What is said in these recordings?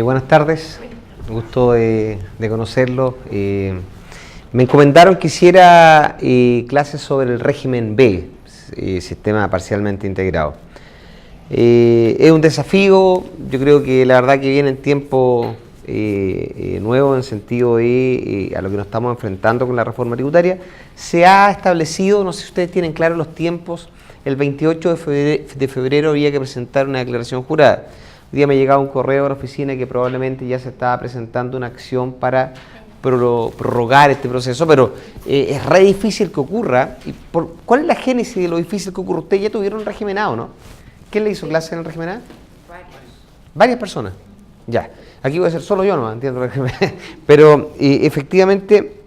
Buenas tardes, gusto de conocerlo. Me encomendaron que hiciera clases sobre el régimen B, sistema parcialmente integrado. Es un desafío, yo creo que la verdad que viene en tiempo nuevo en sentido de a lo que nos estamos enfrentando con la reforma tributaria. Se ha establecido, no sé si ustedes tienen claro los tiempos, el 28 de febrero había que presentar una declaración jurada. Hoy día me llegaba un correo a la oficina que probablemente ya se estaba presentando una acción para prorrogar este proceso, pero es re difícil que ocurra. ¿Cuál es la génesis de lo difícil que ocurre? Ustedes ya tuvieron un régimen A, ¿o no? ¿Quién le hizo clase en el régimen A? Varias personas. Ya. Aquí voy a ser solo yo, no entiendo el régimen. Pero efectivamente,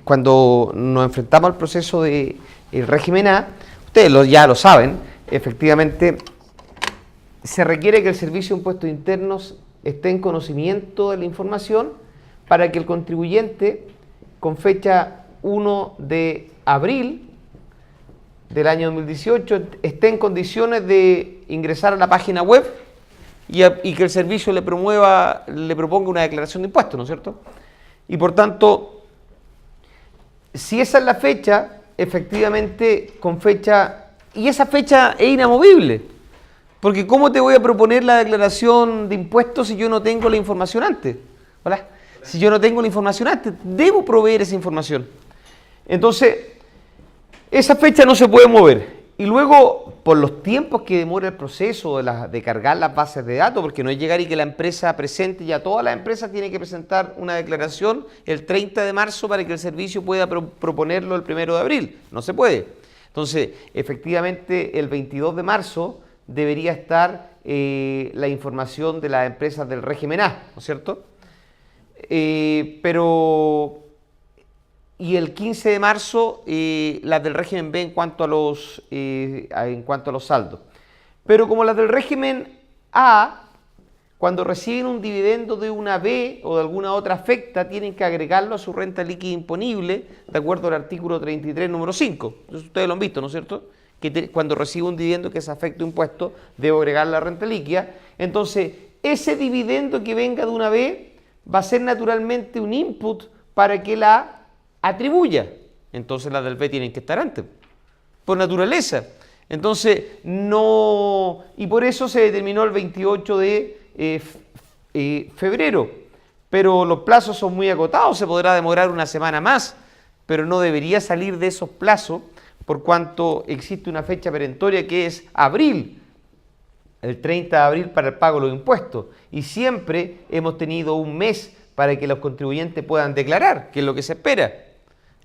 cuando nos enfrentamos al proceso del régimen A, ustedes ya lo saben, efectivamente se requiere que el Servicio de Impuestos Internos esté en conocimiento de la información para que el contribuyente, con fecha 1 de abril del año 2018, esté en condiciones de ingresar a la página web y que el servicio le proponga una declaración de impuestos, ¿no es cierto? Y por tanto, si esa es la fecha, efectivamente, y esa fecha es inamovible. Porque ¿cómo te voy a proponer la declaración de impuestos si yo no tengo la información antes? ¿Hola? Si yo no tengo la información antes, debo proveer esa información. Entonces, esa fecha no se puede mover. Y luego, por los tiempos que demora el proceso de cargar las bases de datos, porque no es llegar y que la empresa presente, ya toda la empresa tiene que presentar una declaración el 30 de marzo para que el servicio pueda proponerlo el 1 de abril. No se puede. Entonces, efectivamente, el 22 de marzo debería estar la información de las empresas del régimen A, ¿no es cierto? Y el 15 de marzo las del régimen B en cuanto a los saldos. Pero como las del régimen A, cuando reciben un dividendo de una B o de alguna otra afecta, tienen que agregarlo a su renta líquida imponible, de acuerdo al artículo 33, número 5. Entonces, ustedes lo han visto, ¿no es cierto? Que cuando recibo un dividendo que se afecte impuesto, debo agregar la renta líquida. Entonces, ese dividendo que venga de una B va a ser naturalmente un input para que la atribuya. Entonces, las del B tienen que estar antes, por naturaleza. Entonces, no... Y por eso se determinó el 28 de febrero. Pero los plazos son muy acotados, se podrá demorar una semana más, pero no debería salir de esos plazos, por cuanto existe una fecha perentoria que es abril, el 30 de abril para el pago de los impuestos, y siempre hemos tenido un mes para que los contribuyentes puedan declarar, que es lo que se espera.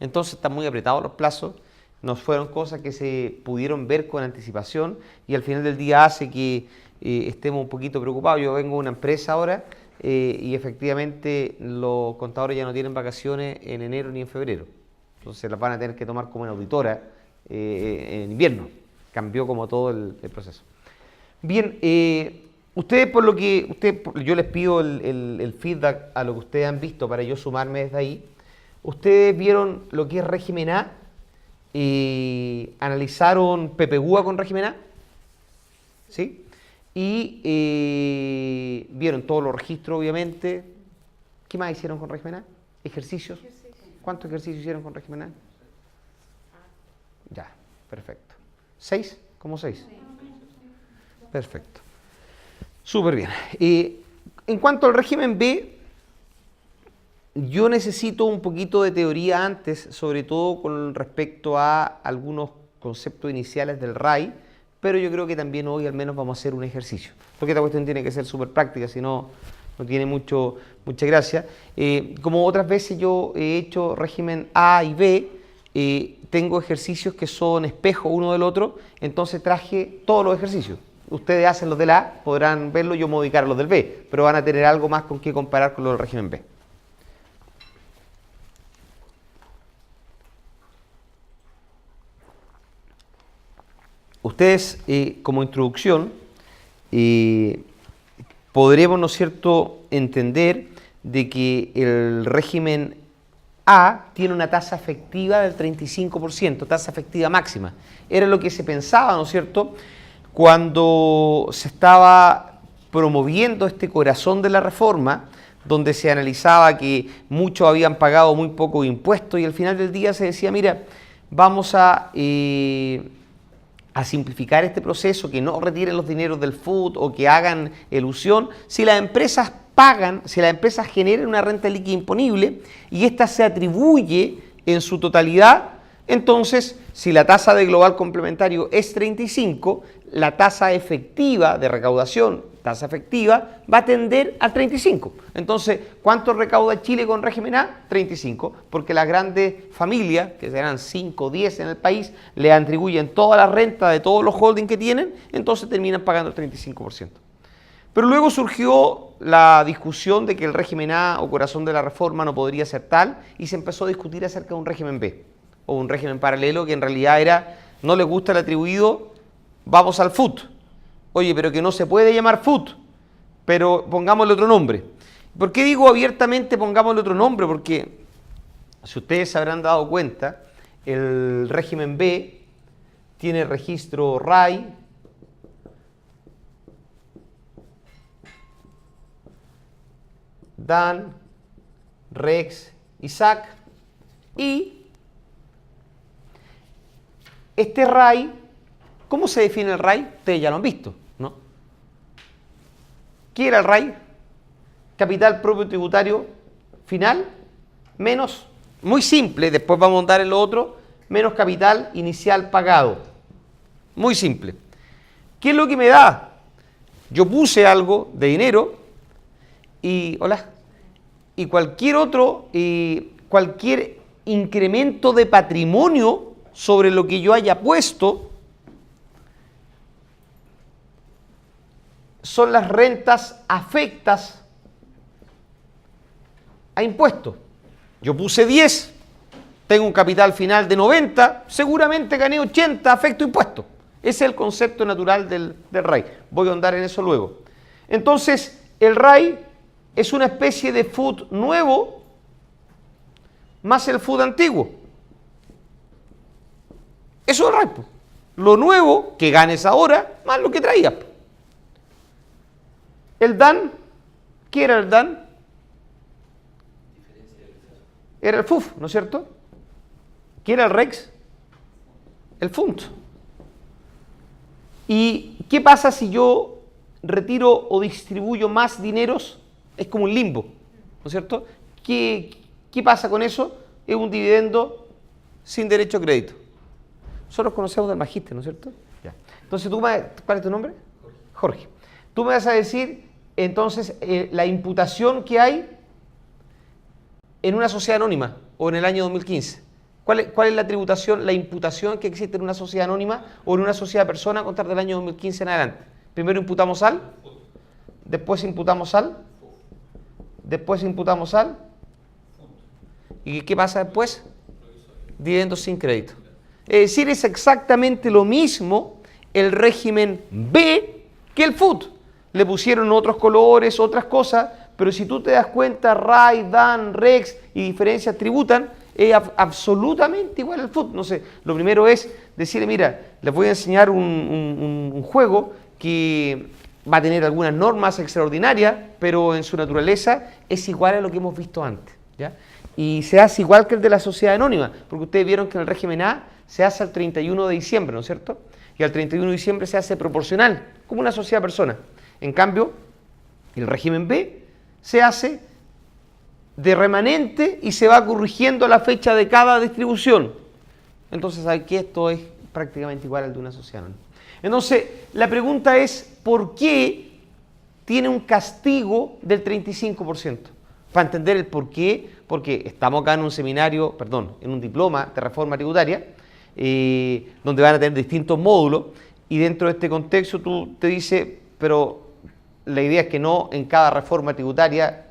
Entonces están muy apretados los plazos, no fueron cosas que se pudieron ver con anticipación y al final del día hace que estemos un poquito preocupados. Yo vengo de una empresa ahora y efectivamente los contadores ya no tienen vacaciones en enero ni en febrero, entonces las van a tener que tomar como en auditora en invierno. Cambió como todo el proceso. Bien, ustedes yo les pido el feedback a lo que ustedes han visto para yo sumarme desde ahí. Ustedes vieron lo que es régimen A, analizaron PPGUA con régimen A, ¿sí? Y vieron todos los registros, obviamente. ¿Qué más hicieron con régimen A? ¿Ejercicios? ¿Cuántos ejercicios hicieron con régimen A? Ya, perfecto. ¿6? ¿Cómo 6? Perfecto. Súper bien. En cuanto al régimen B, yo necesito un poquito de teoría antes, sobre todo con respecto a algunos conceptos iniciales del RAI, pero yo creo que también hoy al menos vamos a hacer un ejercicio, porque esta cuestión tiene que ser súper práctica, si no, no tiene mucha gracia. Como otras veces yo he hecho régimen A y B, tengo ejercicios que son espejo uno del otro, entonces traje todos los ejercicios. Ustedes hacen los del A, podrán verlo, yo me voy a dedicar a los del B, pero van a tener algo más con qué comparar con los del régimen B. Ustedes, como introducción, podremos, ¿no es cierto?, entender de que el régimen A tiene una tasa efectiva del 35%, tasa efectiva máxima. Era lo que se pensaba, ¿no es cierto?, cuando se estaba promoviendo este corazón de la reforma, donde se analizaba que muchos habían pagado muy poco impuestos y al final del día se decía, mira, vamos a simplificar este proceso, que no retiren los dineros del FUT o que hagan elusión. Si las empresas pagan, si las empresas generan una renta líquida imponible y esta se atribuye en su totalidad, entonces si la tasa de global complementario es 35, la tasa efectiva de recaudación, tasa efectiva, va a tender a 35. Entonces, ¿cuánto recauda Chile con régimen A? 35, porque las grandes familias, que serán 5 o 10 en el país, le atribuyen toda la renta de todos los holdings que tienen, entonces terminan pagando el 35%. Pero luego surgió la discusión de que el régimen A o corazón de la reforma no podría ser tal y se empezó a discutir acerca de un régimen B o un régimen paralelo que en realidad era, no les gusta el atribuido, vamos al FUT. Oye, pero que no se puede llamar FUT, pero pongámosle otro nombre. ¿Por qué digo abiertamente pongámosle otro nombre? Porque si ustedes se habrán dado cuenta, el régimen B tiene registro RAI, DAN, REX y SAC, y este RAI, ¿cómo se define el RAI? Ustedes ya lo han visto, ¿no? ¿Qué era el RAI? Capital propio tributario final menos, muy simple, después vamos a montar en lo otro, menos capital inicial pagado. Muy simple. ¿Qué es lo que me da? Yo puse algo de dinero y, y cualquier incremento de patrimonio sobre lo que yo haya puesto son las rentas afectas a impuestos. Yo puse 10, tengo un capital final de 90, seguramente gané 80, afecto impuestos. Ese es el concepto natural del RAI. Voy a ahondar en eso luego. Entonces, el RAI es una especie de FUT nuevo más el FUT antiguo. Eso es el RAI. Lo nuevo que ganes ahora más lo que traías. El DAN, ¿qué era el DAN? Era el FUF, ¿no es cierto? ¿Qué era el REX? El FUNT. ¿Y qué pasa si yo retiro o distribuyo más dineros? Es como un limbo, ¿no es cierto? ¿Qué pasa con eso? Es un dividendo sin derecho a crédito. Nosotros conocemos del magíster, ¿no es cierto? Ya. Entonces, ¿cuál es tu nombre? Jorge. Tú me vas a decir, entonces, la imputación que hay en una sociedad anónima o en el año 2015. ¿Cuál es la tributación, la imputación que existe en una sociedad anónima o en una sociedad de personas a contar del año 2015 en adelante? Primero imputamos al, después imputamos al, después imputamos al, ¿y qué pasa después? Dividendos sin crédito. Es decir, es exactamente lo mismo el régimen B que el FUT. Le pusieron otros colores, otras cosas, pero si tú te das cuenta, RAI, DAN, REX y diferencias tributan, es absolutamente igual al FUT. No sé, lo primero es decirle, mira, les voy a enseñar un juego que va a tener algunas normas extraordinarias, pero en su naturaleza es igual a lo que hemos visto antes, ¿ya? Y se hace igual que el de la sociedad anónima, porque ustedes vieron que en el régimen A se hace al 31 de diciembre, ¿no es cierto? Y al 31 de diciembre se hace proporcional, como una sociedad persona. En cambio, el régimen B se hace de remanente y se va corrigiendo la fecha de cada distribución. Entonces, ¿sabe qué? Esto es prácticamente igual al de una sociedad anónima. Entonces, la pregunta es, ¿por qué tiene un castigo del 35%? Para entender el por qué, porque estamos acá en un seminario, en un diploma de reforma tributaria, donde van a tener distintos módulos, y dentro de este contexto tú te dices, pero la idea es que no en cada reforma tributaria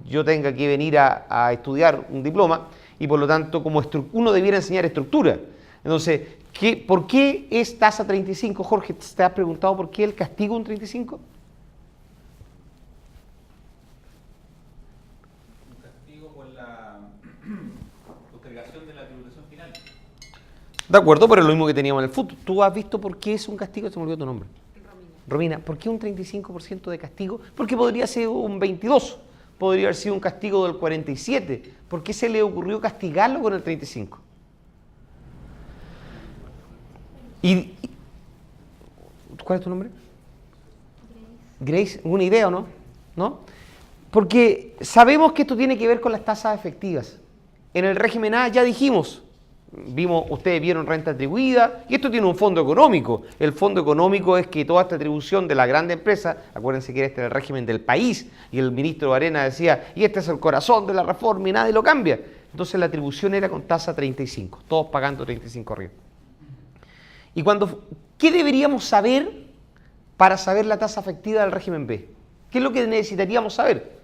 yo tenga que venir a estudiar un diploma, y por lo tanto como uno debiera enseñar estructura. Entonces, ¿por qué es tasa 35? Jorge, ¿te has preguntado por qué el castigo un 35? De acuerdo, pero es lo mismo que teníamos en el fútbol. ¿Tú has visto por qué es un castigo? Se me olvidó tu nombre. Romina, ¿por qué un 35% de castigo? Porque podría ser un 22%, podría haber sido un castigo del 47%. ¿Por qué se le ocurrió castigarlo con el 35%? ¿Cuál es tu nombre? Grace, ¿una idea o no? ¿No? Porque sabemos que esto tiene que ver con las tasas efectivas. En el régimen A ya dijimos, ustedes vieron renta atribuida, y esto tiene un fondo económico. El fondo económico es que toda esta atribución de la grande empresa, acuérdense que este era el régimen del país, y el ministro Arena decía, y este es el corazón de la reforma y nadie lo cambia. Entonces la atribución era con tasa 35, todos pagando 35 arriba. Y ¿qué deberíamos saber para saber la tasa efectiva del régimen B? ¿Qué es lo que necesitaríamos saber?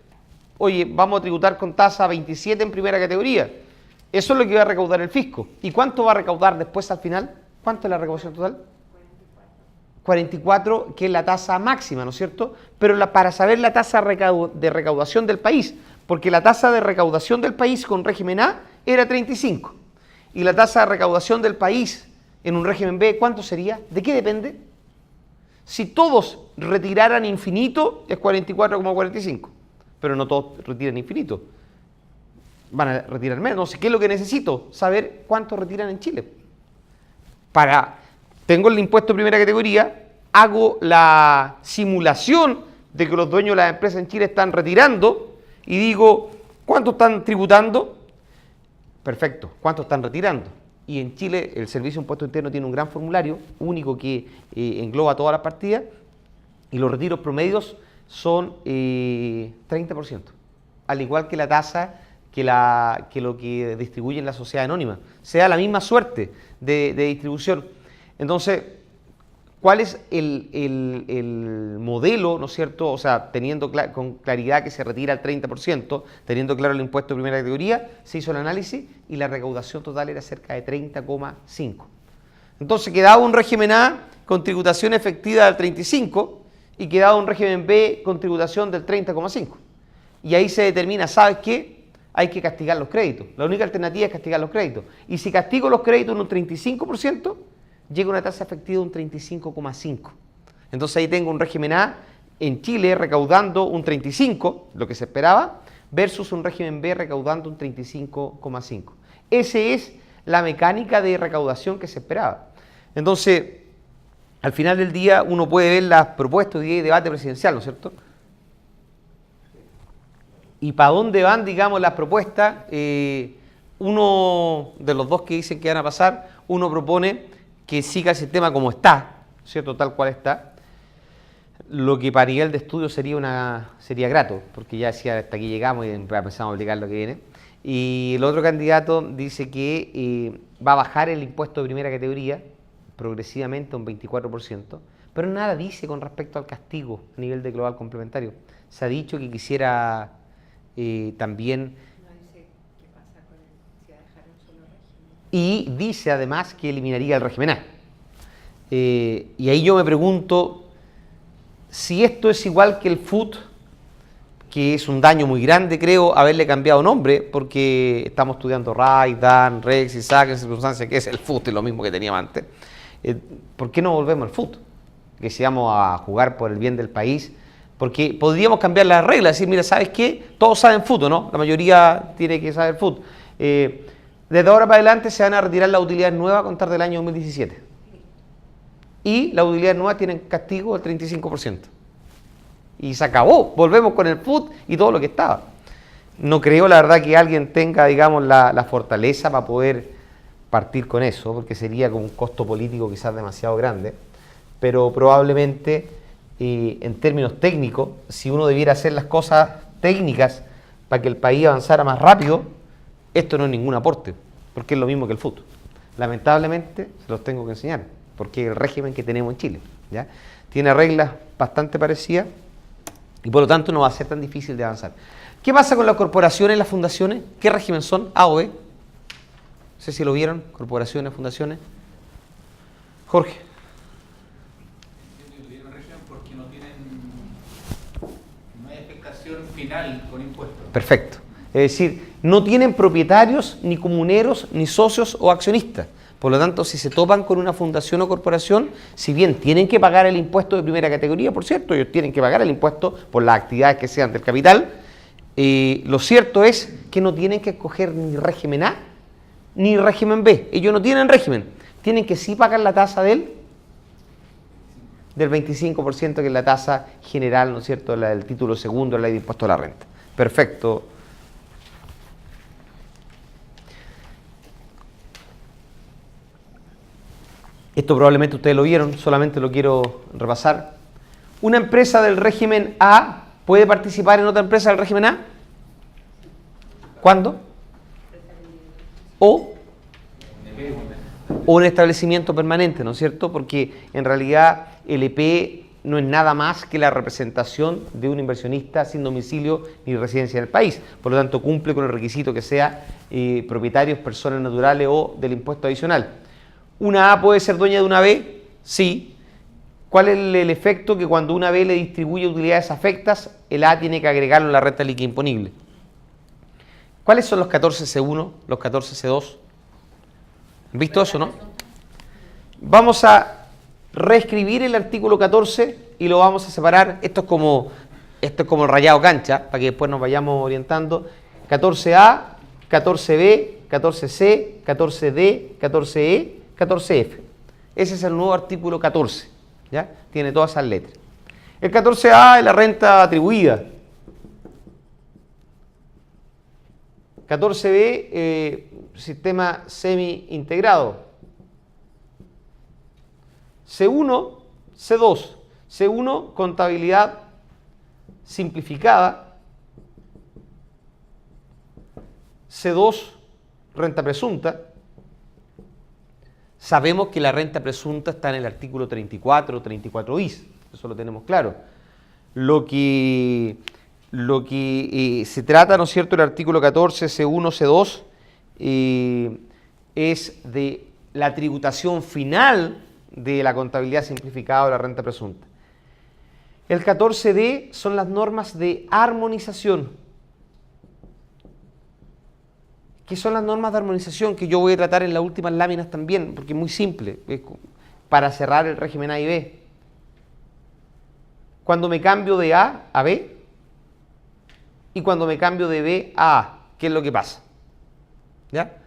Oye, vamos a tributar con tasa 27 en primera categoría. Eso es lo que va a recaudar el fisco. ¿Y cuánto va a recaudar después al final? ¿Cuánto es la recaudación total? 44, que es la tasa máxima, ¿no es cierto? Pero para saber la tasa de recaudación del país, porque la tasa de recaudación del país con régimen A era 35. Y la tasa de recaudación del país en un régimen B, ¿cuánto sería? ¿De qué depende? Si todos retiraran infinito, es 44,45. Pero no todos retiran infinito. Van a retirar menos. No sé, ¿qué es lo que necesito? Saber cuánto retiran en Chile. Tengo el impuesto de primera categoría, hago la simulación de que los dueños de las empresas en Chile están retirando y digo, ¿cuánto están tributando? Perfecto, ¿cuánto están retirando? Y en Chile el Servicio de Impuesto Interno tiene un gran formulario, único que engloba todas las partidas, y los retiros promedios son 30%, al igual que la tasa que lo que distribuyen la sociedad anónima. Se da la misma suerte de distribución. Entonces, ¿cuál es el modelo, ¿no es cierto? O sea, teniendo con claridad que se retira el 30%, teniendo claro el impuesto de primera categoría, se hizo el análisis y la recaudación total era cerca de 30,5. Entonces, quedaba un régimen A con tributación efectiva del 35%, y quedaba un régimen B con tributación del 30,5. Y ahí se determina, ¿sabes qué? Hay que castigar los créditos. La única alternativa es castigar los créditos. Y si castigo los créditos en un 35%, llega a una tasa efectiva de un 35,5. Entonces ahí tengo un régimen A en Chile recaudando un 35, lo que se esperaba, versus un régimen B recaudando un 35,5. Esa es la mecánica de recaudación que se esperaba. Entonces, al final del día uno puede ver las propuestas de debate presidencial, ¿no es cierto? ¿Y para dónde van, digamos, las propuestas? Uno de los dos que dicen que van a pasar, uno propone que siga el sistema como está, ¿cierto? Tal cual está. Lo que para nivel de estudio sería grato, porque ya decía, hasta aquí llegamos y empezamos a aplicar lo que viene. Y el otro candidato dice que va a bajar el impuesto de primera categoría progresivamente un 24%, pero nada dice con respecto al castigo a nivel de global complementario. Se ha dicho que quisiera también... No dice qué pasa con si va a dejar un solo régimen. Y dice además que eliminaría el régimen A. Y ahí yo me pregunto si esto es igual que el FUT, que es un daño muy grande, creo, haberle cambiado nombre, porque estamos estudiando RAI, DAN, REX, ISAC, en circunstancias que es el FUT, es lo mismo que teníamos antes. ¿Por qué no volvemos al FUT? Que si vamos a jugar por el bien del país, porque podríamos cambiar las reglas, decir, mira, ¿sabes qué? Todos saben FUT, ¿no? La mayoría tiene que saber FUT. Desde ahora para adelante se van a retirar las utilidades nuevas a contar del año 2017. Y las utilidades nuevas tienen castigo del 35%. Y se acabó, volvemos con el FUT y todo lo que estaba. No creo, la verdad, que alguien tenga, digamos, la fortaleza para poder partir con eso, porque sería como un costo político quizás demasiado grande, pero probablemente en términos técnicos, si uno debiera hacer las cosas técnicas para que el país avanzara más rápido, esto no es ningún aporte, porque es lo mismo que el FUT. Lamentablemente se los tengo que enseñar, porque es el régimen que tenemos en Chile, ¿ya? Tiene reglas bastante parecidas y por lo tanto no va a ser tan difícil de avanzar. ¿Qué pasa con las corporaciones y las fundaciones? ¿Qué régimen son? ¿A o B? No sé si lo vieron, corporaciones, fundaciones. Jorge. Tienen régimen porque no hay afectación final con impuestos. Perfecto. Es decir, no tienen propietarios, ni comuneros, ni socios o accionistas. Por lo tanto, si se topan con una fundación o corporación, si bien tienen que pagar el impuesto de primera categoría, por cierto, ellos tienen que pagar el impuesto por las actividades que sean del capital, lo cierto es que no tienen que escoger ni régimen A ni régimen B. Ellos no tienen régimen. Tienen que sí pagar la tasa del 25%, que es la tasa general, ¿no es cierto?, la del título segundo de la ley de impuesto a la renta. Perfecto. Esto probablemente ustedes lo vieron, solamente lo quiero repasar. ¿Una empresa del régimen A puede participar en otra empresa del régimen A? ¿Cuándo? O un establecimiento permanente, ¿no es cierto? Porque en realidad el EP no es nada más que la representación de un inversionista sin domicilio ni residencia en el país. Por lo tanto, cumple con el requisito que sea propietarios, personas naturales o del impuesto adicional. ¿Una A puede ser dueña de una B? Sí. ¿Cuál es el efecto? Que cuando una B le distribuye utilidades afectas, el A tiene que agregarlo en la renta líquida imponible. ¿Cuáles son los 14C1, los 14C2? ¿Han visto eso, no? Vamos a reescribir el artículo 14 y lo vamos a separar. Esto es como el rayado cancha, para que después nos vayamos orientando. 14A, 14B, 14C, 14D, 14E, 14F. Ese es el nuevo artículo 14. ¿Ya? Tiene todas esas letras. El 14A es la renta atribuida. 14B, sistema semi-integrado. C1, C2. C1, contabilidad simplificada. C2, renta presunta. Sabemos que la renta presunta está en el artículo 34, 34 bis, eso lo tenemos claro. Lo que se trata, ¿no es cierto?, el artículo 14, C1, C2, es de la tributación final de la contabilidad simplificada o la renta presunta. El 14D son las normas de armonización. ¿Qué son las normas de armonización? Que yo voy a tratar en las últimas láminas también, porque es muy simple, es para cerrar el régimen A y B. Cuando me cambio de A a B y cuando me cambio de B a A, ¿qué es lo que pasa? ¿Ya?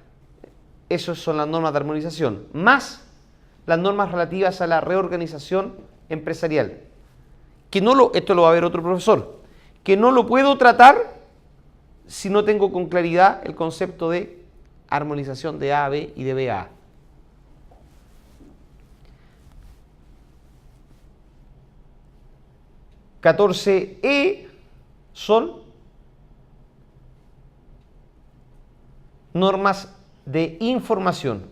Esas son las normas de armonización, más las normas relativas a la reorganización empresarial. Esto lo va a ver otro profesor, que no lo puedo tratar si no tengo con claridad el concepto de armonización de A a B y de B a A. (14E) son normas de información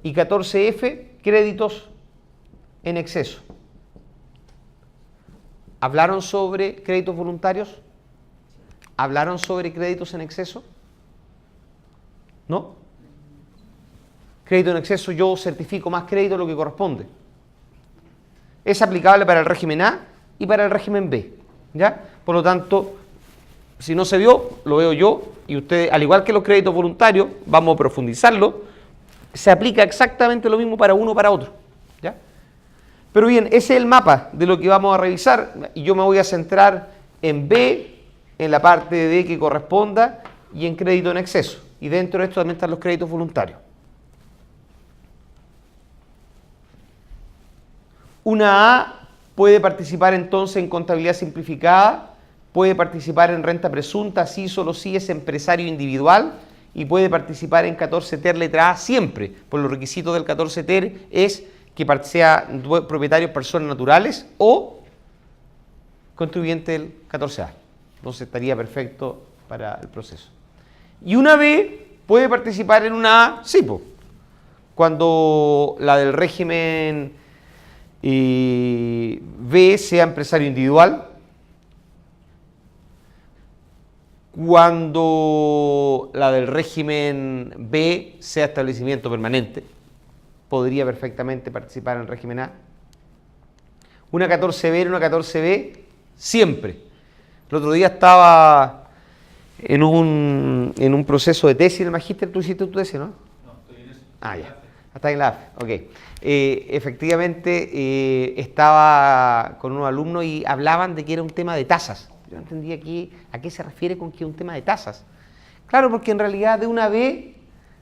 y 14F, créditos en exceso. ¿Hablaron sobre créditos voluntarios? ¿Hablaron sobre créditos en exceso? ¿No? Crédito en exceso, yo certifico más crédito de lo que corresponde. Es aplicable para el régimen A y para el régimen B. ¿Ya? Por lo tanto, si no se vio, lo veo yo, y ustedes, al igual que los créditos voluntarios, vamos a profundizarlo, se aplica exactamente lo mismo para uno o para otro. ¿Ya? Pero bien, ese es el mapa de lo que vamos a revisar, y yo me voy a centrar en B, en la parte de B que corresponda, y en crédito en exceso. Y dentro de esto también están los créditos voluntarios. Una A puede participar entonces en contabilidad simplificada, puede participar en renta presunta, sí, solo si es empresario individual, y puede participar en 14 ter letra A siempre. Por los requisitos del 14 ter es que sea propietarios personas naturales o contribuyente del 14A. Entonces estaría perfecto para el proceso. Y una B puede participar en una A, sí, cuando la del régimen B sea empresario individual, cuando la del régimen B sea establecimiento permanente, podría perfectamente participar en el régimen A. Una 14B en una 14B, siempre. El otro día estaba en un proceso de tesis en el magíster. ¿Tú hiciste tu tesis, no? No, estoy en eso. Ah, ya. Está en la AFE, ok. Efectivamente, estaba con unos alumnos y hablaban de que era un tema de tasas. Yo no entendía aquí a qué se refiere con que es un tema de tasas. Claro, porque en realidad de una vez,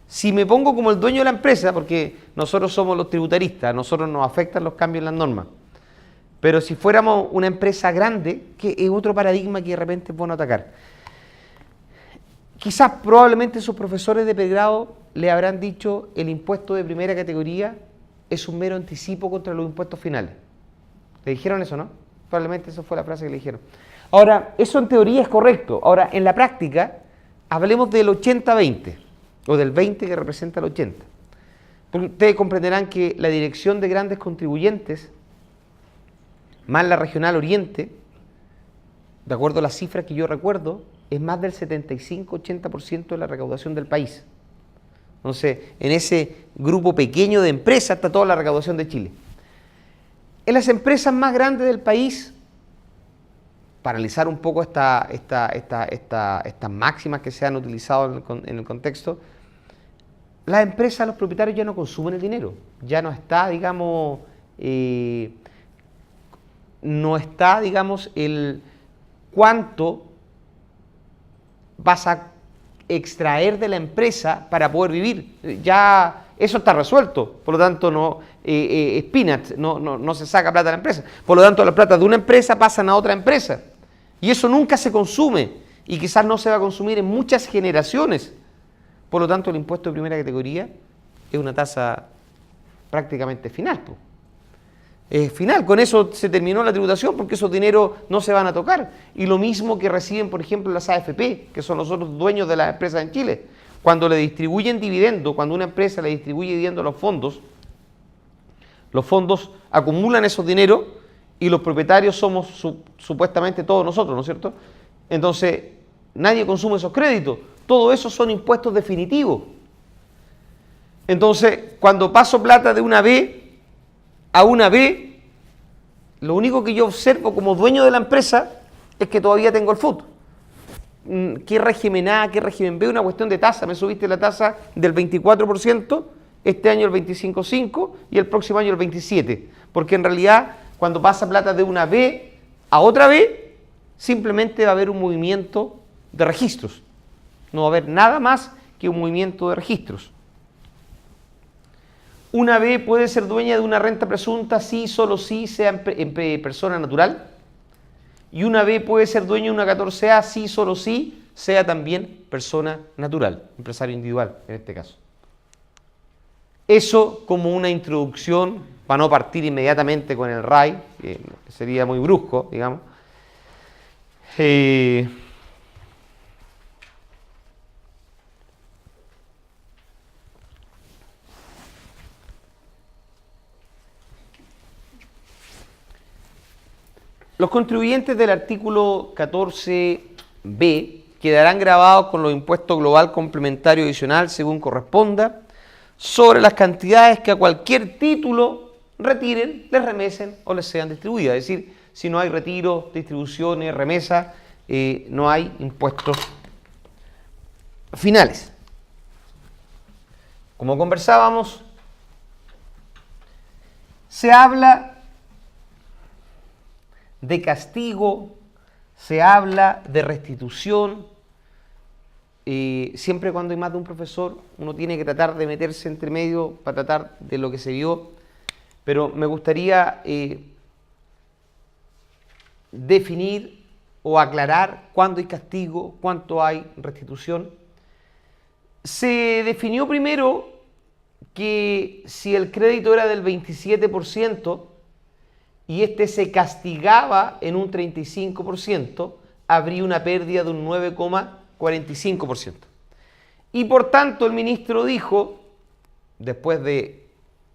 si me pongo como el dueño de la empresa, porque nosotros somos los tributaristas, a nosotros nos afectan los cambios en las normas, pero si fuéramos una empresa grande, que es otro paradigma que de repente es bueno atacar. Quizás probablemente sus profesores de pregrado le habrán dicho el impuesto de primera categoría es un mero anticipo contra los impuestos finales. ¿Le dijeron eso, no? Probablemente esa fue la frase que le dijeron. Ahora, eso en teoría es correcto. Ahora, en la práctica, hablemos del 80-20, o del 20 que representa el 80. Porque ustedes comprenderán que la dirección de grandes contribuyentes, más la regional oriente, de acuerdo a las cifras que yo recuerdo, es más del 75-80% de la recaudación del país. Entonces, en ese grupo pequeño de empresas está toda la recaudación de Chile. En las empresas más grandes del país, para analizar un poco estas máximas que se han utilizado en el contexto, las empresas, los propietarios ya no consumen el dinero. Ya no está, digamos, el cuánto vas a extraer de la empresa para poder vivir. Ya eso está resuelto, por lo tanto no es peanuts, no se saca plata de la empresa. Por lo tanto, las plata de una empresa pasan a otra empresa y eso nunca se consume y quizás no se va a consumir en muchas generaciones. Por lo tanto, el impuesto de primera categoría es una tasa prácticamente final. Final, con eso se terminó la tributación porque esos dineros no se van a tocar. Y lo mismo que reciben, por ejemplo, las AFP, que son los otros dueños de las empresas en Chile. Cuando le distribuyen dividendos, cuando una empresa le distribuye dividendos a los fondos acumulan esos dineros y los propietarios somos supuestamente todos nosotros, ¿no es cierto? Entonces, nadie consume esos créditos. Todo eso son impuestos definitivos. Entonces, cuando paso plata de una B a una B, lo único que yo observo como dueño de la empresa es que todavía tengo el FUT. ¿Qué régimen A, qué régimen B? Una cuestión de tasa. Me subiste la tasa del 24%, este año el 25,5% y el próximo año el 27%. Porque en realidad, cuando pasa plata de una B a otra B, simplemente va a haber un movimiento de registros. No va a haber nada más que un movimiento de registros. Una B puede ser dueña de una renta presunta si, solo si sea persona natural. Y una B puede ser dueña de una 14A si, solo si sea también persona natural, empresario individual en este caso. Eso como una introducción, para no partir inmediatamente con el RAI, que sería muy brusco, digamos. Los contribuyentes del artículo 14b quedarán grabados con los impuestos global complementario adicional según corresponda sobre las cantidades que a cualquier título retiren, les remesen o les sean distribuidas. Es decir, si no hay retiro, distribuciones, remesas, no hay impuestos finales. Como conversábamos, se habla de castigo, se habla de restitución. Siempre cuando hay más de un profesor, uno tiene que tratar de meterse entre medio para tratar de lo que se vio, pero me gustaría definir o aclarar cuándo hay castigo, cuánto hay restitución. Se definió primero que si el crédito era del 27%, y este se castigaba en un 35%, habría una pérdida de un 9,45%. Y por tanto el ministro dijo, después de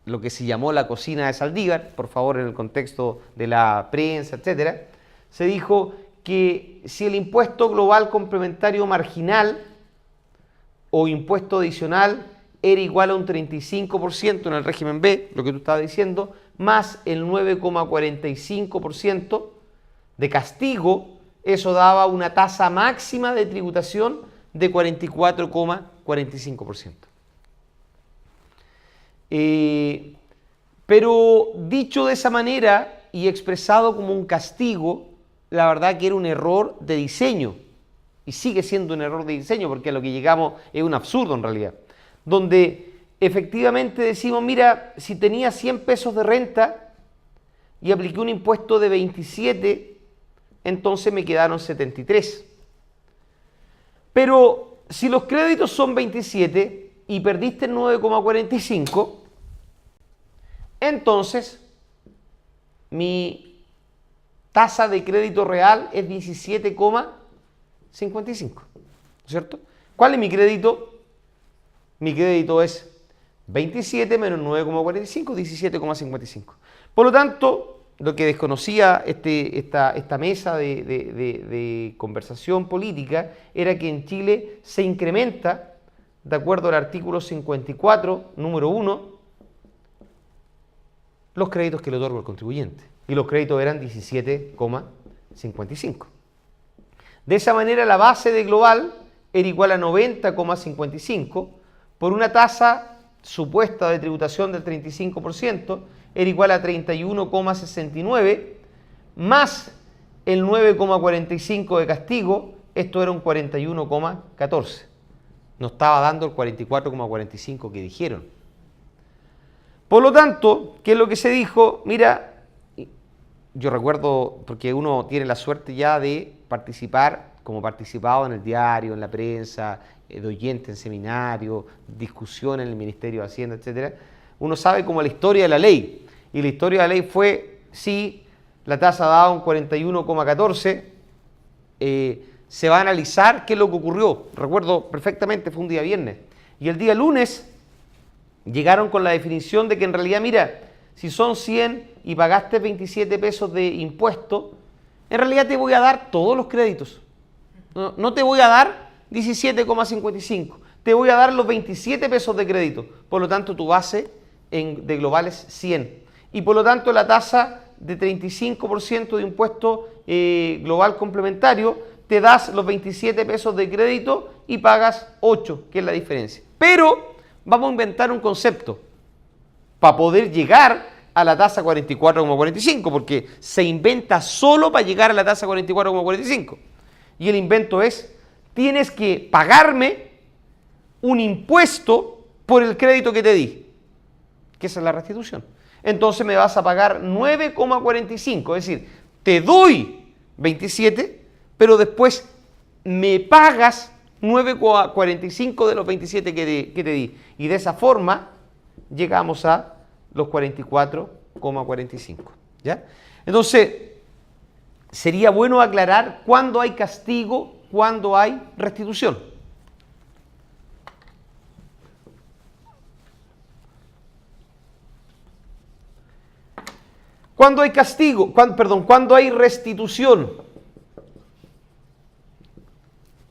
lo que se llamó la cocina de Saldívar, por favor en el contexto de la prensa, etcétera, se dijo que si el impuesto global complementario marginal o impuesto adicional era igual a un 35% en el régimen B, lo que tú estabas diciendo, más el 9,45% de castigo, eso daba una tasa máxima de tributación de 44,45%. Pero dicho de esa manera y expresado como un castigo, la verdad que era un error de diseño, y sigue siendo un error de diseño porque a lo que llegamos es un absurdo en realidad, donde efectivamente decimos, mira, si tenía 100 pesos de renta y apliqué un impuesto de 27, entonces me quedaron 73. Pero si los créditos son 27 y perdiste el 9,45, entonces mi tasa de crédito real es 17,55, ¿cierto? ¿Cuál es mi crédito? Mi crédito es 27 menos 9,45, 17,55. Por lo tanto, lo que desconocía esta mesa de conversación política era que en Chile se incrementa, de acuerdo al artículo 54, número 1, los créditos que le otorga el contribuyente. Y los créditos eran 17,55. De esa manera, la base de global era igual a 90,55 por una tasa supuesta de tributación del 35%, era igual a 31,69 más el 9,45 de castigo, esto era un 41,14. No estaba dando el 44,45 que dijeron. Por lo tanto, ¿qué es lo que se dijo? Mira, yo recuerdo, porque uno tiene la suerte ya de participar, como participado en el diario, en la prensa, de oyente en seminario, discusión en el Ministerio de Hacienda, etcétera. Uno sabe como la historia de la ley. Y la historia de la ley fue, sí, la tasa daba un 41,14, se va a analizar qué es lo que ocurrió. Recuerdo perfectamente, fue un día viernes. Y el día lunes llegaron con la definición de que en realidad, mira, si son 100 y pagaste 27 pesos de impuesto, en realidad te voy a dar todos los créditos. No te voy a dar 17,55, te voy a dar los 27 pesos de crédito. Por lo tanto, tu base de global es 100. Y por lo tanto, la tasa de 35% de impuesto global complementario, te das los 27 pesos de crédito y pagas 8, que es la diferencia. Pero vamos a inventar un concepto para poder llegar a la tasa 44,45, porque se inventa solo para llegar a la tasa 44,45. Y el invento es, tienes que pagarme un impuesto por el crédito que te di, que esa es la restitución. Entonces me vas a pagar 9,45, es decir, te doy 27, pero después me pagas 9,45 de los 27 que te di. Y de esa forma llegamos a los 44,45. ¿Ya? Entonces, sería bueno aclarar cuándo hay castigo, cuándo hay restitución. ¿Cuándo hay castigo? ¿Cuándo hay restitución?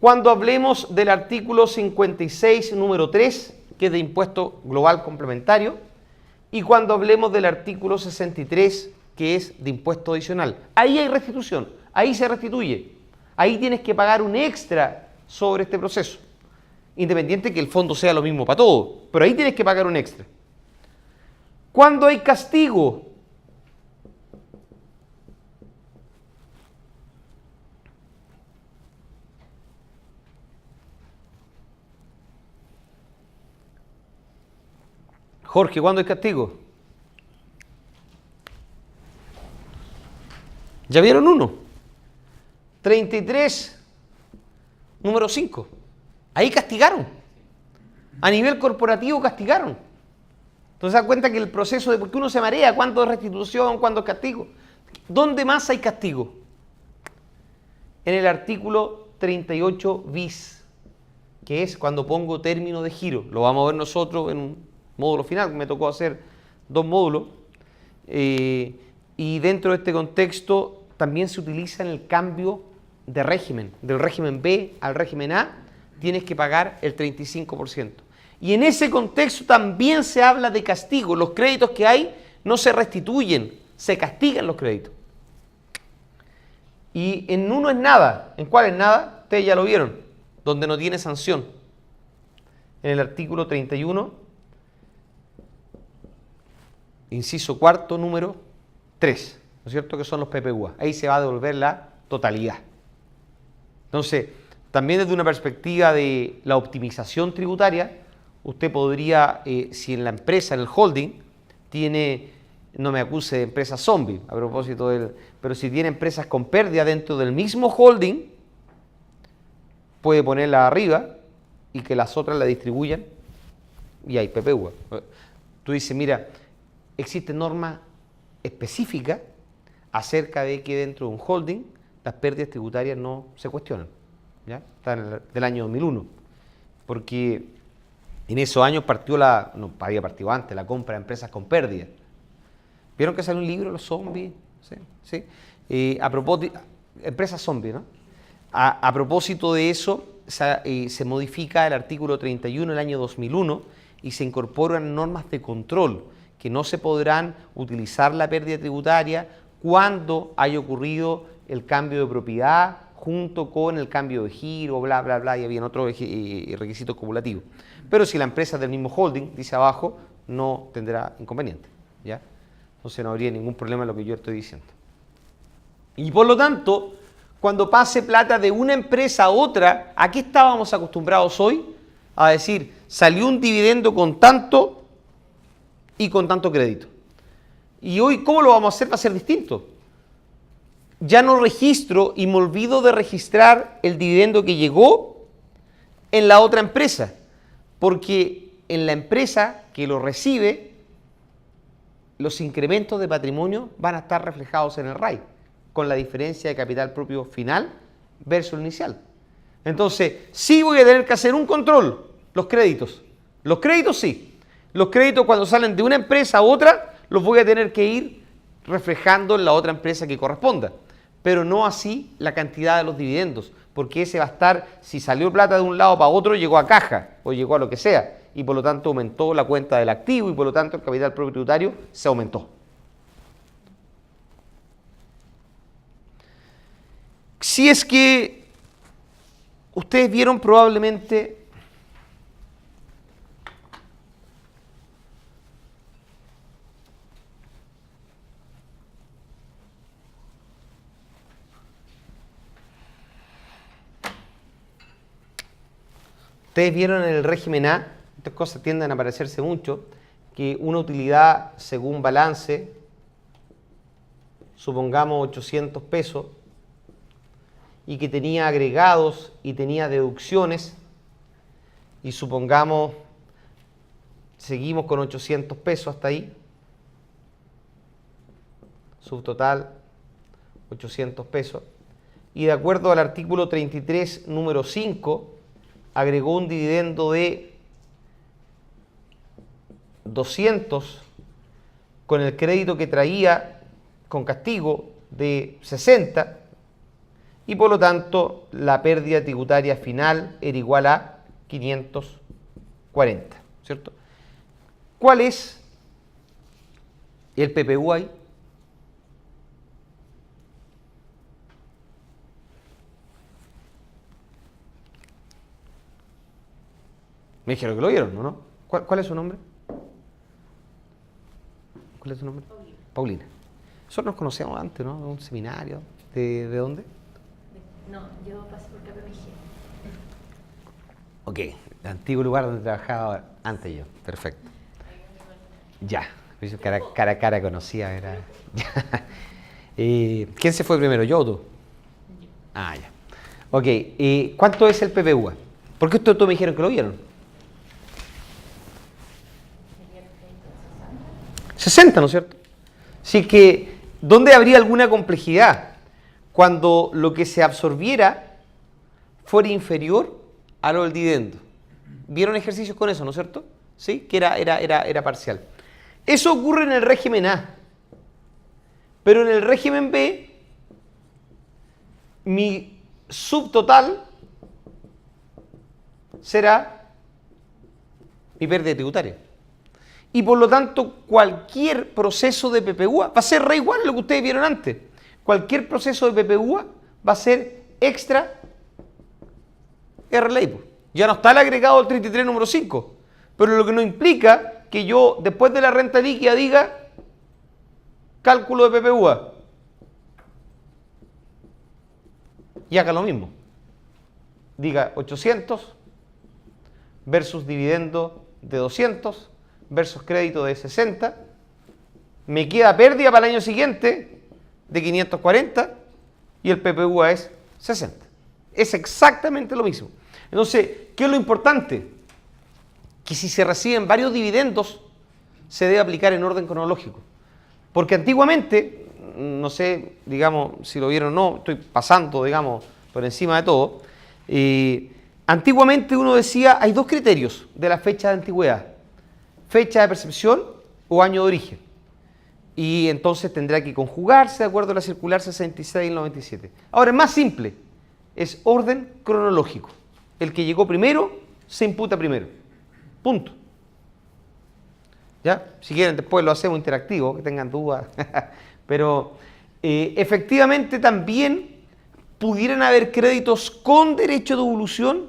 Cuando hablemos del artículo 56, número 3, que es de impuesto global complementario, y cuando hablemos del artículo 63, que es de impuesto adicional. Ahí hay restitución, ahí se restituye. Ahí tienes que pagar un extra sobre este proceso, independiente que el fondo sea lo mismo para todo, pero ahí tienes que pagar un extra. ¿Cuándo hay castigo? Jorge, ¿cuándo hay castigo? ¿Ya vieron uno? 33, número 5. Ahí castigaron. A nivel corporativo castigaron. Entonces se da cuenta que el proceso de por qué uno se marea, cuándo es restitución, cuándo es castigo. ¿Dónde más hay castigo? En el artículo 38 bis, que es cuando pongo término de giro. Lo vamos a ver nosotros en un módulo final, me tocó hacer 2 módulos, y dentro de este contexto también se utiliza en el cambio de régimen, del régimen B al régimen A, tienes que pagar el 35%. Y en ese contexto también se habla de castigo, los créditos que hay no se restituyen, se castigan los créditos. Y en uno es nada. ¿En cuál es nada? Ustedes ya lo vieron, donde no tiene sanción. En el artículo 31, inciso cuarto, número 3, ¿no es cierto? Que son los PPUA. Ahí se va a devolver la totalidad. Entonces, también desde una perspectiva de la optimización tributaria, usted podría, si en la empresa, en el holding, tiene, no me acuse de empresa zombie, a propósito del, pero si tiene empresas con pérdida dentro del mismo holding, puede ponerla arriba y que las otras la distribuyan y hay PPUA. Tú dices, mira, existen normas específicas acerca de que dentro de un holding las pérdidas tributarias no se cuestionan. ¿Ya? Está del año 2001. Porque en esos años partió no había partido antes, la compra de empresas con pérdida. ¿Vieron que salió un libro, Los Zombies? ¿Sí? A propósito, empresas zombies, ¿no? A propósito de eso, se modifica el artículo 31 del año 2001 y se incorporan normas de control que no se podrán utilizar la pérdida tributaria cuando haya ocurrido el cambio de propiedad junto con el cambio de giro, bla, bla, bla, y habían otros requisitos cumulativos. Pero si la empresa es del mismo holding, dice abajo, no tendrá inconveniente, ¿ya? Entonces no habría ningún problema en lo que yo estoy diciendo. Y por lo tanto, cuando pase plata de una empresa a otra, ¿a qué estábamos acostumbrados hoy? A decir, salió un dividendo con tanto y con tanto crédito. Y hoy, ¿cómo lo vamos a hacer? Va a ser distinto. Ya no registro y me olvido de registrar el dividendo que llegó en la otra empresa, porque en la empresa que lo recibe, los incrementos de patrimonio van a estar reflejados en el RAI, con la diferencia de capital propio final versus inicial. Entonces, sí voy a tener que hacer un control, los créditos. Los créditos sí. Los créditos cuando salen de una empresa a otra, los voy a tener que ir reflejando en la otra empresa que corresponda. Pero no así la cantidad de los dividendos, porque ese va a estar, si salió plata de un lado para otro, llegó a caja o llegó a lo que sea, y por lo tanto aumentó la cuenta del activo y por lo tanto el capital propio tributario se aumentó. Si es que ustedes vieron probablemente ustedes vieron en el régimen A, estas cosas tienden a parecerse mucho, que una utilidad según balance, supongamos 800 pesos, y que tenía agregados y tenía deducciones, y supongamos, seguimos con 800 pesos hasta ahí, subtotal 800 pesos, y de acuerdo al artículo 33, número 5, agregó un dividendo de 200 con el crédito que traía con castigo de 60 y por lo tanto la pérdida tributaria final era igual a 540, ¿cierto? ¿Cuál es el PPU ahí? Me dijeron que lo vieron, ¿no? ¿Cuál es su nombre? ¿Cuál es su nombre? Paulina. Paulina. Nosotros nos conocíamos antes, ¿no? De un seminario. ¿De dónde? No, yo pasé por KPMG. Ok, el antiguo lugar donde trabajaba antes yo. Perfecto. Ya. Cara a cara conocía. Era... ¿Quién se fue primero, yo o tú? Yo. Ah, ya. Ok, ¿cuánto es el PPU? ¿Por qué ustedes me dijeron que lo vieron? 60, ¿no es cierto? Así que, ¿dónde habría alguna complejidad? Cuando lo que se absorbiera fuera inferior a lo del dividendo. ¿Vieron ejercicios con eso, no es cierto? ¿Sí? Que era parcial. Eso ocurre en el régimen A. Pero en el régimen B, mi subtotal será mi pérdida tributaria. Y por lo tanto, cualquier proceso de PPUA va a ser re igual a lo que ustedes vieron antes. Cualquier proceso de PPUA va a ser extra RLI. Ya no está el agregado del 33 número 5, pero lo que no implica que yo después de la renta líquida diga cálculo de PPUA y haga lo mismo. Diga 800 versus dividendo de 200 versus crédito de 60. Me queda pérdida para el año siguiente de 540 y el PPUA es 60. Es exactamente lo mismo. Entonces, ¿qué es lo importante? Que si se reciben varios dividendos, se debe aplicar en orden cronológico. Porque antiguamente, no sé, digamos, si lo vieron o no, estoy pasando, digamos, por encima de todo. Antiguamente uno decía, hay dos criterios de la fecha de antigüedad. Fecha de percepción o año de origen. Y entonces tendrá que conjugarse de acuerdo a la circular 66 y el 97. Ahora es más simple, es orden cronológico. El que llegó primero se imputa primero. Punto. ¿Ya? Si quieren después lo hacemos interactivo, que tengan dudas. Pero efectivamente también pudieran haber créditos con derecho de devolución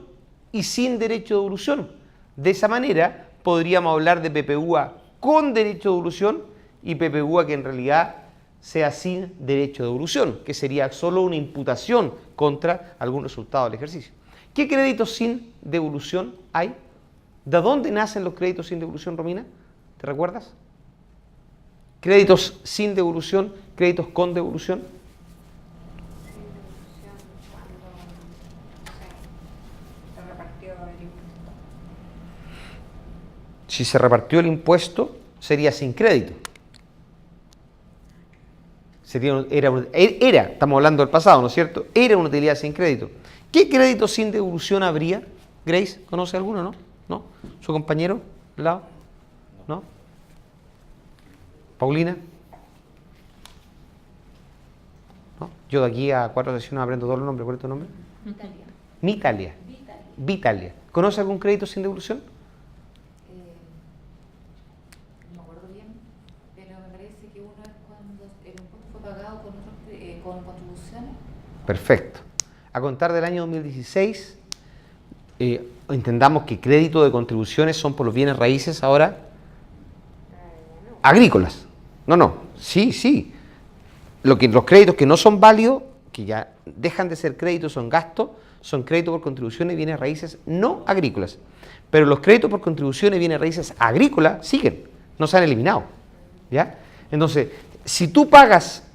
y sin derecho de devolución. De esa manera podríamos hablar de PPUA con derecho de devolución y PPUA que en realidad sea sin derecho de devolución, que sería solo una imputación contra algún resultado del ejercicio. ¿Qué créditos sin devolución hay? ¿De dónde nacen los créditos sin devolución, Romina? ¿Te recuerdas? Créditos sin devolución, créditos con devolución. Si se repartió el impuesto, sería sin crédito. Estamos hablando del pasado, ¿no es cierto? Era una utilidad sin crédito. ¿Qué crédito sin devolución habría? Grace, ¿conoce alguno, no? ¿No? ¿Su compañero al lado? ¿No? ¿Paulina? ¿No? Yo de aquí a 4 sesiones aprendo todos los nombres. ¿Cuál es tu nombre? Italia. Mitalia. Vitalia. ¿Conoce algún crédito sin devolución? No me acuerdo bien, pero me parece que uno es cuando el impuesto fue pagado con contribuciones. Perfecto. A contar del año 2016, entendamos que crédito de contribuciones son por los bienes raíces ahora agrícolas. No. Sí. Los créditos que no son válidos, que ya dejan de ser créditos, son gastos, son créditos por contribuciones y bienes raíces no agrícolas. Pero los créditos por contribuciones y bienes raíces agrícolas siguen, no se han eliminado. ¿Ya? Entonces, si tú pagas,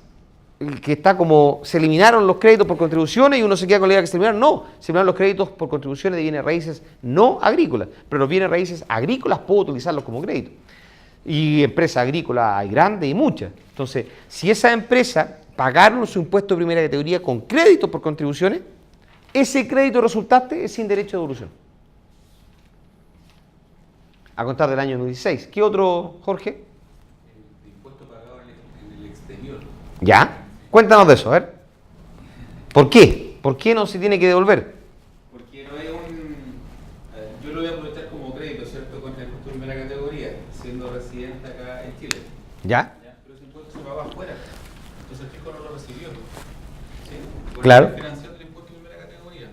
que está como, se eliminaron los créditos por contribuciones y uno se queda con la idea que se eliminaron, no, se eliminaron los créditos por contribuciones de bienes raíces no agrícolas, pero los bienes raíces agrícolas puedo utilizarlos como crédito. Y empresas agrícolas hay grandes y muchas. Entonces, si esa empresa pagaron su impuesto de primera categoría con créditos por contribuciones, ese crédito resultante es sin derecho de devolución. A contar del año 2016. ¿Qué otro, Jorge? El impuesto pagado en el exterior. ¿Ya? Cuéntanos de eso, a ver. ¿Por qué? ¿Por qué no se tiene que devolver? Porque no es yo lo voy a aprovechar como crédito, ¿cierto? Con el impuesto de primera categoría, siendo residente acá en Chile. ¿Ya? Pero ese impuesto se paga afuera. Entonces el fisco no lo recibió. ¿Sí? Porque Claro. está financiando el impuesto de primera categoría.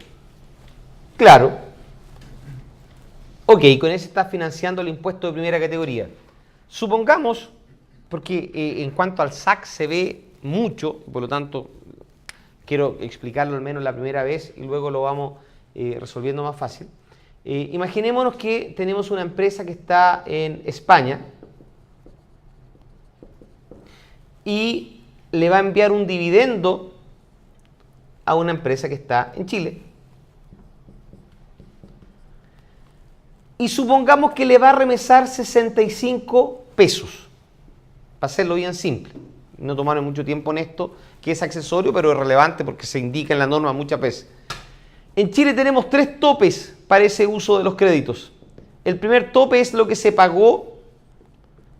Claro. Ok, con eso está financiando el impuesto de primera categoría. Supongamos, porque en cuanto al SAC se ve mucho, por lo tanto quiero explicarlo al menos la primera vez y luego lo vamos resolviendo más fácil. Imaginémonos que tenemos una empresa que está en España y le va a enviar un dividendo a una empresa que está en Chile. Y supongamos que le va a remesar 65 pesos, para hacerlo bien simple. No tomaron mucho tiempo en esto, que es accesorio, pero es relevante porque se indica en la norma muchas veces. En Chile tenemos 3 topes para ese uso de los créditos. El primer tope es lo que se pagó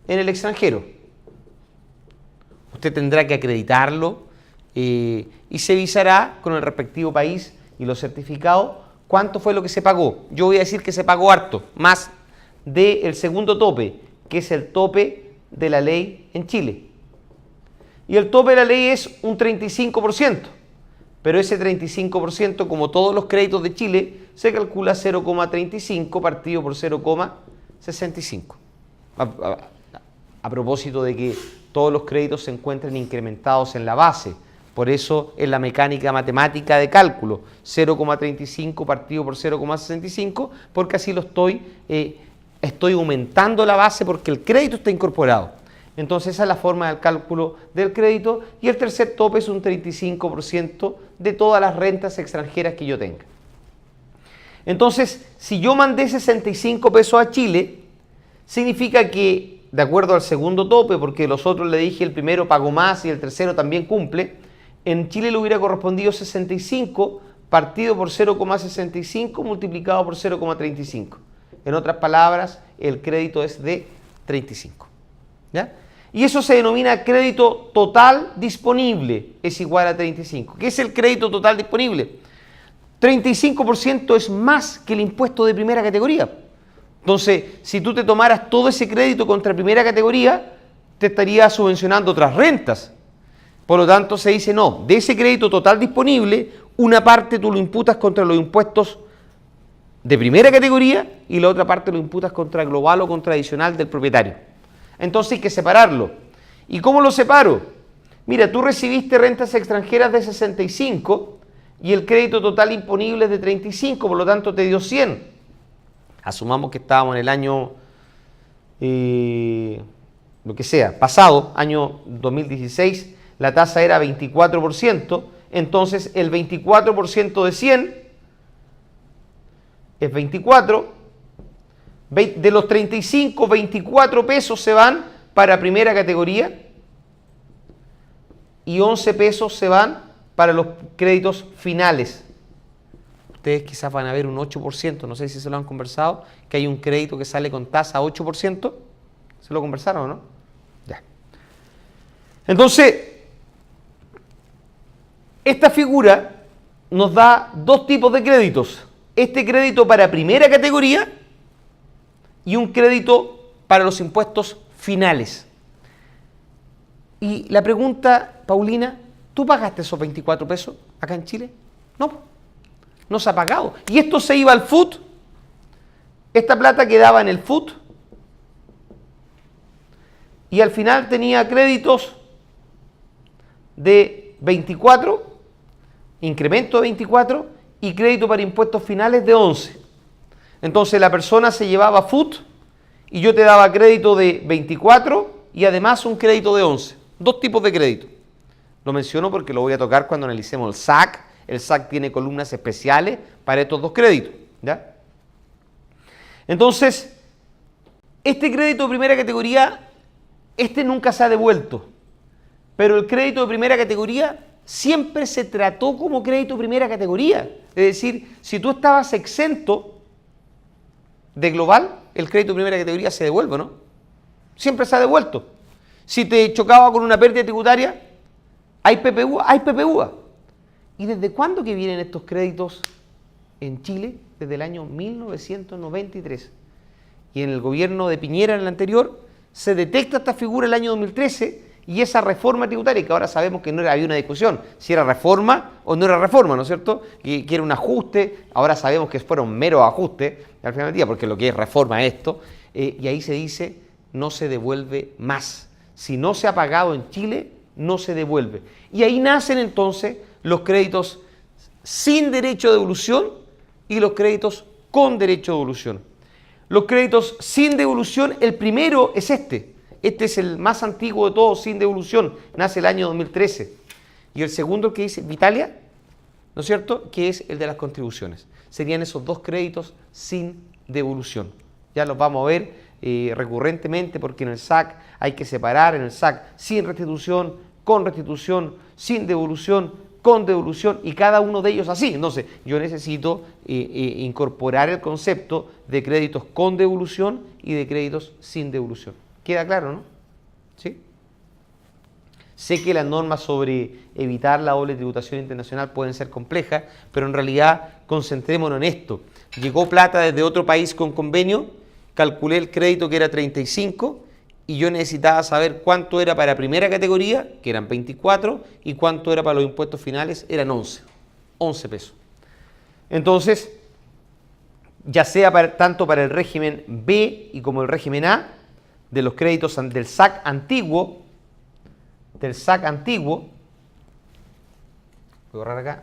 en el extranjero. Usted tendrá que acreditarlo y se visará con el respectivo país y los certificados cuánto fue lo que se pagó. Yo voy a decir que se pagó harto, más del segundo tope, que es el tope de la ley en Chile. Y el tope de la ley es un 35%, pero ese 35%, como todos los créditos de Chile, se calcula 0,35 partido por 0,65. A propósito de que todos los créditos se encuentran incrementados en la base. Por eso en la mecánica matemática de cálculo, 0,35 partido por 0,65, porque así lo estoy aumentando la base porque el crédito está incorporado. Entonces esa es la forma del cálculo del crédito, y el tercer tope es un 35% de todas las rentas extranjeras que yo tenga. Entonces, si yo mandé 65 pesos a Chile, significa que, de acuerdo al segundo tope, porque los otros le dije el primero pago más y el tercero también cumple, en Chile le hubiera correspondido 65 partido por 0,65 multiplicado por 0,35. En otras palabras, el crédito es de 35. ¿Ya? Y eso se denomina crédito total disponible, es igual a 35. ¿Qué es el crédito total disponible? 35% es más que el impuesto de primera categoría. Entonces, si tú te tomaras todo ese crédito contra primera categoría, te estaría subvencionando otras rentas. Por lo tanto, se dice, no, de ese crédito total disponible, una parte tú lo imputas contra los impuestos de primera categoría y la otra parte lo imputas contra global o contra adicional del propietario. Entonces hay que separarlo. ¿Y cómo lo separo? Mira, tú recibiste rentas extranjeras de 65 y el crédito total imponible es de 35, por lo tanto te dio 100. Asumamos que estábamos en el año, lo que sea, pasado, año 2016, la tasa era 24%, entonces el 24% de 100 es 24, de los 35, 24 pesos se van para primera categoría y 11 pesos se van para los créditos finales. Ustedes quizás van a ver un 8%, no sé si se lo han conversado, que hay un crédito que sale con tasa 8%. ¿Se lo conversaron o no? Ya. Entonces, esta figura nos da dos tipos de créditos. Este crédito para primera categoría y un crédito para los impuestos finales. Y la pregunta, Paulina, ¿tú pagaste esos 24 pesos acá en Chile? No se ha pagado. Y esto se iba al FUT. Esta plata quedaba en el FUT. Y al final tenía créditos de 24, incremento de 24 y crédito para impuestos finales de 11. Entonces la persona se llevaba FUT y yo te daba crédito de 24 y además un crédito de 11. Dos tipos de crédito. Lo menciono porque lo voy a tocar cuando analicemos el SAC. El SAC tiene columnas especiales para estos dos créditos. ¿Ya? Entonces, este crédito de primera categoría, nunca se ha devuelto. Pero el crédito de primera categoría siempre se trató como crédito de primera categoría. Es decir, si tú estabas exento de global, el crédito de primera categoría se devuelve, ¿no? Siempre se ha devuelto. Si te chocaba con una pérdida tributaria, hay PPUA. ¿Y desde cuándo que vienen estos créditos en Chile? Desde el año 1993. Y en el gobierno de Piñera, en el anterior, se detecta esta figura en el año 2013 y esa reforma tributaria, que ahora sabemos que había una discusión, si era reforma o no era reforma, ¿no es cierto? Que era un ajuste, ahora sabemos que fueron meros ajustes al final del día, porque lo que es reforma es esto, y ahí se dice, no se devuelve más. Si no se ha pagado en Chile, no se devuelve. Y ahí nacen entonces los créditos sin derecho de devolución y los créditos con derecho de devolución. Los créditos sin devolución, el primero es este. Este es el más antiguo de todos, sin devolución. Nace el año 2013. Y el segundo, el que dice Vitalia, ¿no es cierto?, que es el de las contribuciones. Serían esos dos créditos sin devolución. Ya los vamos a ver recurrentemente porque en el SAC hay que separar, en el SAC sin restitución, con restitución, sin devolución, con devolución y cada uno de ellos así. Entonces, yo necesito incorporar el concepto de créditos con devolución y de créditos sin devolución. ¿Queda claro, no? ¿Sí? Sé que las normas sobre evitar la doble tributación internacional pueden ser complejas, pero en realidad concentrémonos en esto. Llegó plata desde otro país con convenio, calculé el crédito que era 35 y yo necesitaba saber cuánto era para primera categoría, que eran 24, y cuánto era para los impuestos finales, eran 11. 11 pesos. Entonces, ya sea tanto para el régimen B y como el régimen A, de los créditos del SAC antiguo, voy a borrar acá,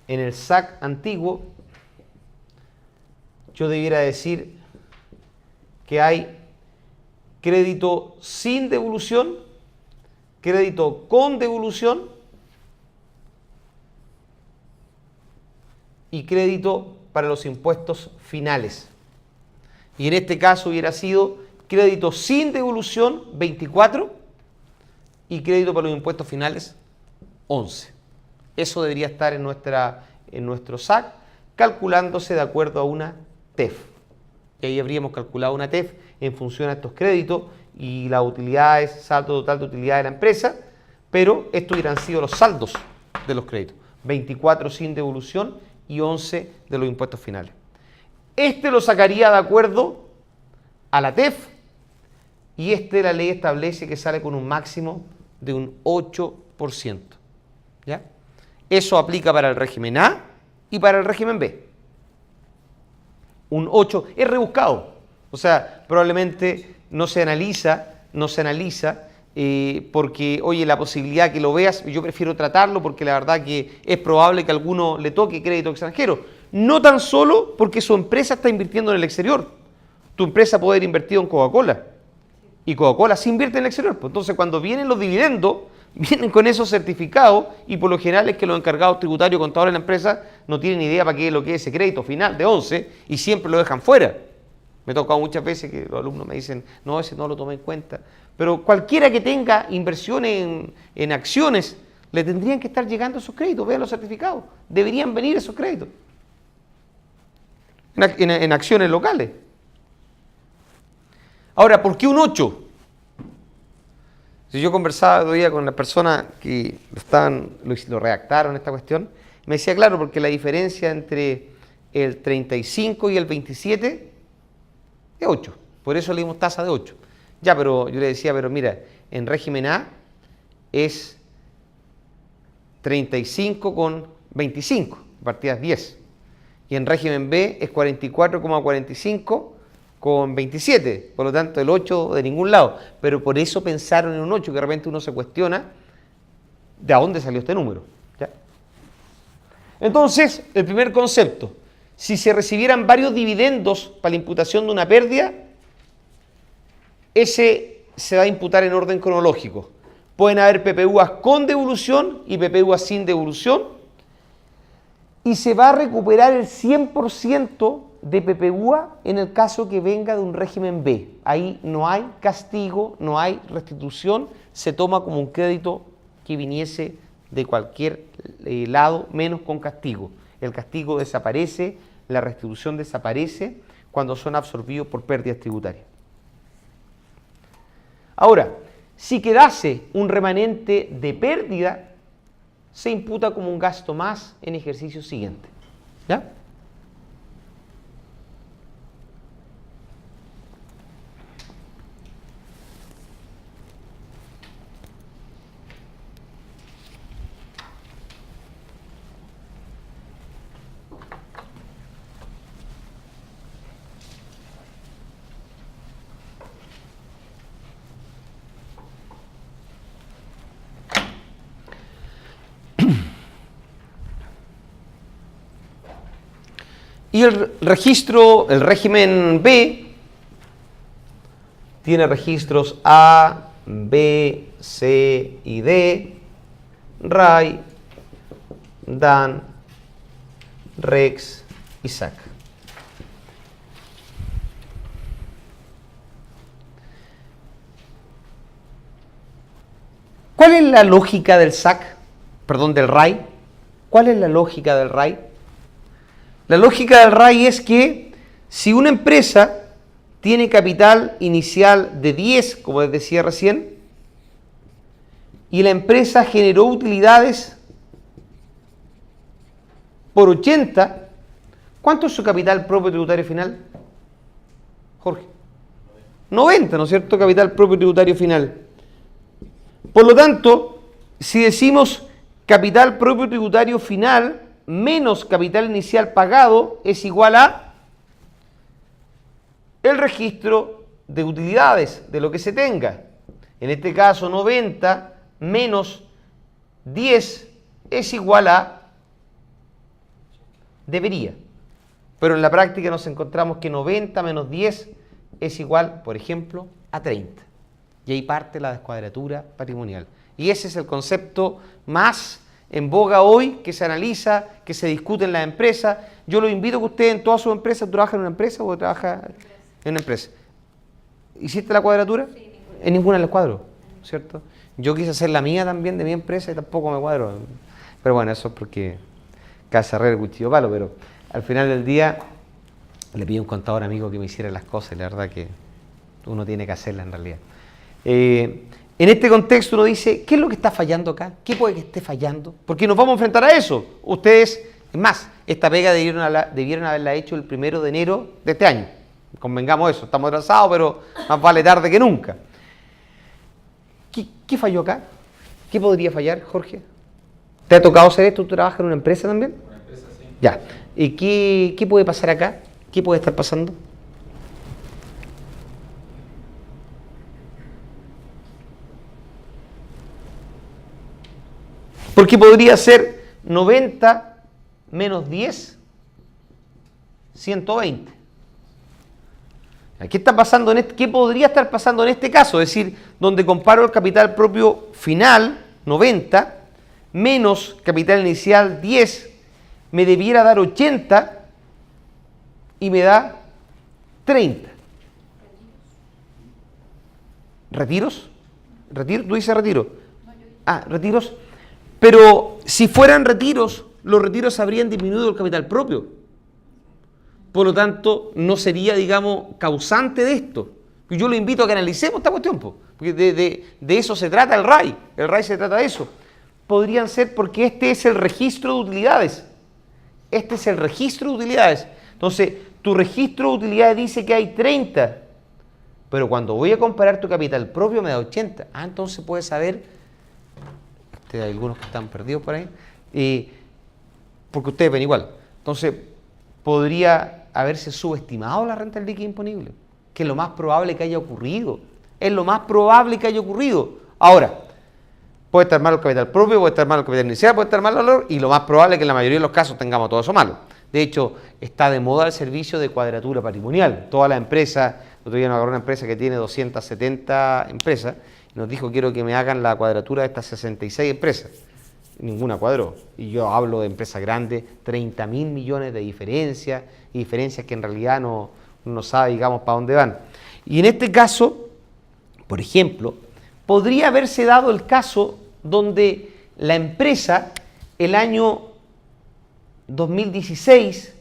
en el SAC antiguo, yo debiera decir que hay crédito sin devolución, crédito con devolución y crédito para los impuestos finales. Y en este caso hubiera sido crédito sin devolución 24 y crédito para los impuestos finales 11. Eso debería estar en nuestro SAC, calculándose de acuerdo a una TEF. Y ahí habríamos calculado una TEF en función a estos créditos y las utilidades, saldo total de utilidad de la empresa, pero estos hubieran sido los saldos de los créditos. 24 sin devolución y 11 de los impuestos finales. Este lo sacaría de acuerdo a la TEF y la ley establece que sale con un máximo de un 8%. ¿Ya? Eso aplica para el régimen A y para el régimen B. Un 8 es rebuscado, o sea, probablemente no se analiza porque, oye, la posibilidad que lo veas, yo prefiero tratarlo porque la verdad que es probable que a alguno le toque crédito extranjero. No tan solo porque su empresa está invirtiendo en el exterior. Tu empresa puede haber invertido en Coca-Cola y Coca-Cola sí invierte en el exterior. Pues entonces, cuando vienen los dividendos, vienen con esos certificados y por lo general es que los encargados tributarios contadores de la empresa no tienen idea para qué es lo que es ese crédito final de 11 y siempre lo dejan fuera. Me ha tocado muchas veces que los alumnos me dicen, no, ese no lo tomé en cuenta. Pero cualquiera que tenga inversiones en acciones, le tendrían que estar llegando esos créditos, vean los certificados, deberían venir esos créditos. En acciones locales. Ahora, ¿por qué un 8? Si yo conversaba todavía con las personas que lo redactaron esta cuestión, me decía, claro, porque la diferencia entre el 35 y el 27 es 8. Por eso le dimos tasa de 8. Ya, pero yo le decía, pero mira, en régimen A es 35 con 25, partidas 10. Y en régimen B es 44,45 con 27. Por lo tanto, el 8 de ningún lado. Pero por eso pensaron en un 8, que de repente uno se cuestiona de dónde salió este número. ¿Ya? Entonces, el primer concepto, si se recibieran varios dividendos para la imputación de una pérdida, ese se va a imputar en orden cronológico. Pueden haber PPUAs con devolución y PPUAs sin devolución. Y se va a recuperar el 100% de PPUA en el caso que venga de un régimen B. Ahí no hay castigo, no hay restitución, se toma como un crédito que viniese de cualquier lado, menos con castigo. El castigo desaparece, la restitución desaparece cuando son absorbidos por pérdidas tributarias. Ahora, si quedase un remanente de pérdida, se imputa como un gasto más en ejercicio siguiente. ¿Ya? Y el régimen B, tiene registros A, B, C y D, RAI, DAN, REX y SAC. ¿Cuál es la lógica del SAC? Perdón, del RAI. ¿Cuál es la lógica del RAI? La lógica del RAI es que si una empresa tiene capital inicial de 10, como les decía recién, y la empresa generó utilidades por 80, ¿cuánto es su capital propio tributario final? Jorge. 90, ¿no es cierto? Capital propio tributario final. Por lo tanto, si decimos capital propio tributario final menos capital inicial pagado es igual a el registro de utilidades de lo que se tenga. En este caso 90 menos 10 es igual a debería. Pero en la práctica nos encontramos que 90 menos 10 es igual, por ejemplo, a 30. Y ahí parte la descuadratura patrimonial. Y ese es el concepto más en boga hoy, que se analiza, que se discute en las empresas. Yo los invito a que ustedes en todas sus empresas, ¿tú trabajas en una empresa o trabajas en una empresa? ¿Hiciste la cuadratura? Sí, en ninguna del cuadro, ¿cierto? Yo quise hacer la mía también, de mi empresa, y tampoco me cuadro. Pero bueno, eso es porque casa herrera, cuchillo palo, pero al final del día le pido a un contador amigo que me hiciera las cosas, y la verdad que uno tiene que hacerlas en realidad. En este contexto uno dice, ¿qué es lo que está fallando acá? ¿Qué puede que esté fallando? Porque nos vamos a enfrentar a eso. Ustedes, es más, esta pega debieron haberla hecho el 1 de enero de este año. Convengamos eso, estamos atrasados, pero más vale tarde que nunca. ¿Qué falló acá? ¿Qué podría fallar, Jorge? ¿Te ha tocado hacer esto? ¿Tú trabajas en una empresa también? Una empresa, sí. Ya. ¿Y qué puede pasar acá? ¿Qué puede estar pasando? Porque podría ser 90 menos 10, 120. ¿Qué está pasando qué podría estar pasando en este caso? Es decir, donde comparo el capital propio final, 90, menos capital inicial, 10, me debiera dar 80 y me da 30. ¿Retiros? ¿Retiro? ¿Tú dices retiro? Ah, retiros. Pero si fueran retiros, los retiros habrían disminuido el capital propio. Por lo tanto, no sería, digamos, causante de esto. Yo lo invito a que analicemos esta cuestión, porque de eso se trata el RAI. El RAI se trata de eso. Podrían ser porque este es el registro de utilidades. Este es el registro de utilidades. Entonces, tu registro de utilidades dice que hay 30, pero cuando voy a comparar tu capital propio me da 80. Ah, entonces puedes saber, hay algunos que están perdidos por ahí, porque ustedes ven igual. Entonces, podría haberse subestimado la renta líquida imponible, que es lo más probable que haya ocurrido. Es lo más probable que haya ocurrido. Ahora, puede estar mal el capital propio, puede estar mal el capital inicial, puede estar mal el valor, y lo más probable es que en la mayoría de los casos tengamos todo eso malo. De hecho, está de moda el servicio de cuadratura patrimonial. Todas las empresas, el otro día nos agarró una empresa que tiene 270 empresas, y nos dijo, quiero que me hagan la cuadratura de estas 66 empresas. Ninguna cuadró. Y yo hablo de empresas grandes, 30.000 millones de diferencias, y diferencias que en realidad no sabe, digamos, para dónde van. Y en este caso, por ejemplo, podría haberse dado el caso donde la empresa, el año 2016,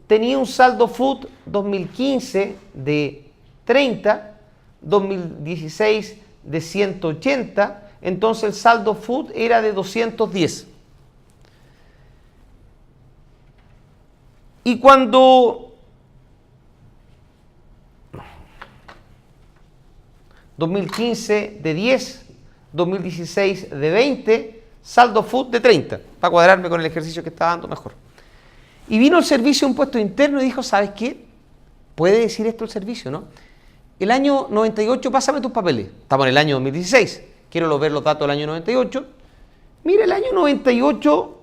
tenía un saldo FUT 2015 de 30, 2016 de 180, entonces el saldo FUT era de 210. Y cuando 2015 de 10, 2016 de 20, saldo FUT de 30, para cuadrarme con el ejercicio que estaba dando mejor. Y vino el servicio de impuesto interno y dijo, ¿sabes qué? Puede decir esto el servicio, ¿no? El año 98, pásame tus papeles. Estamos en el año 2016. Quiero ver los datos del año 98. Mira, el año 98,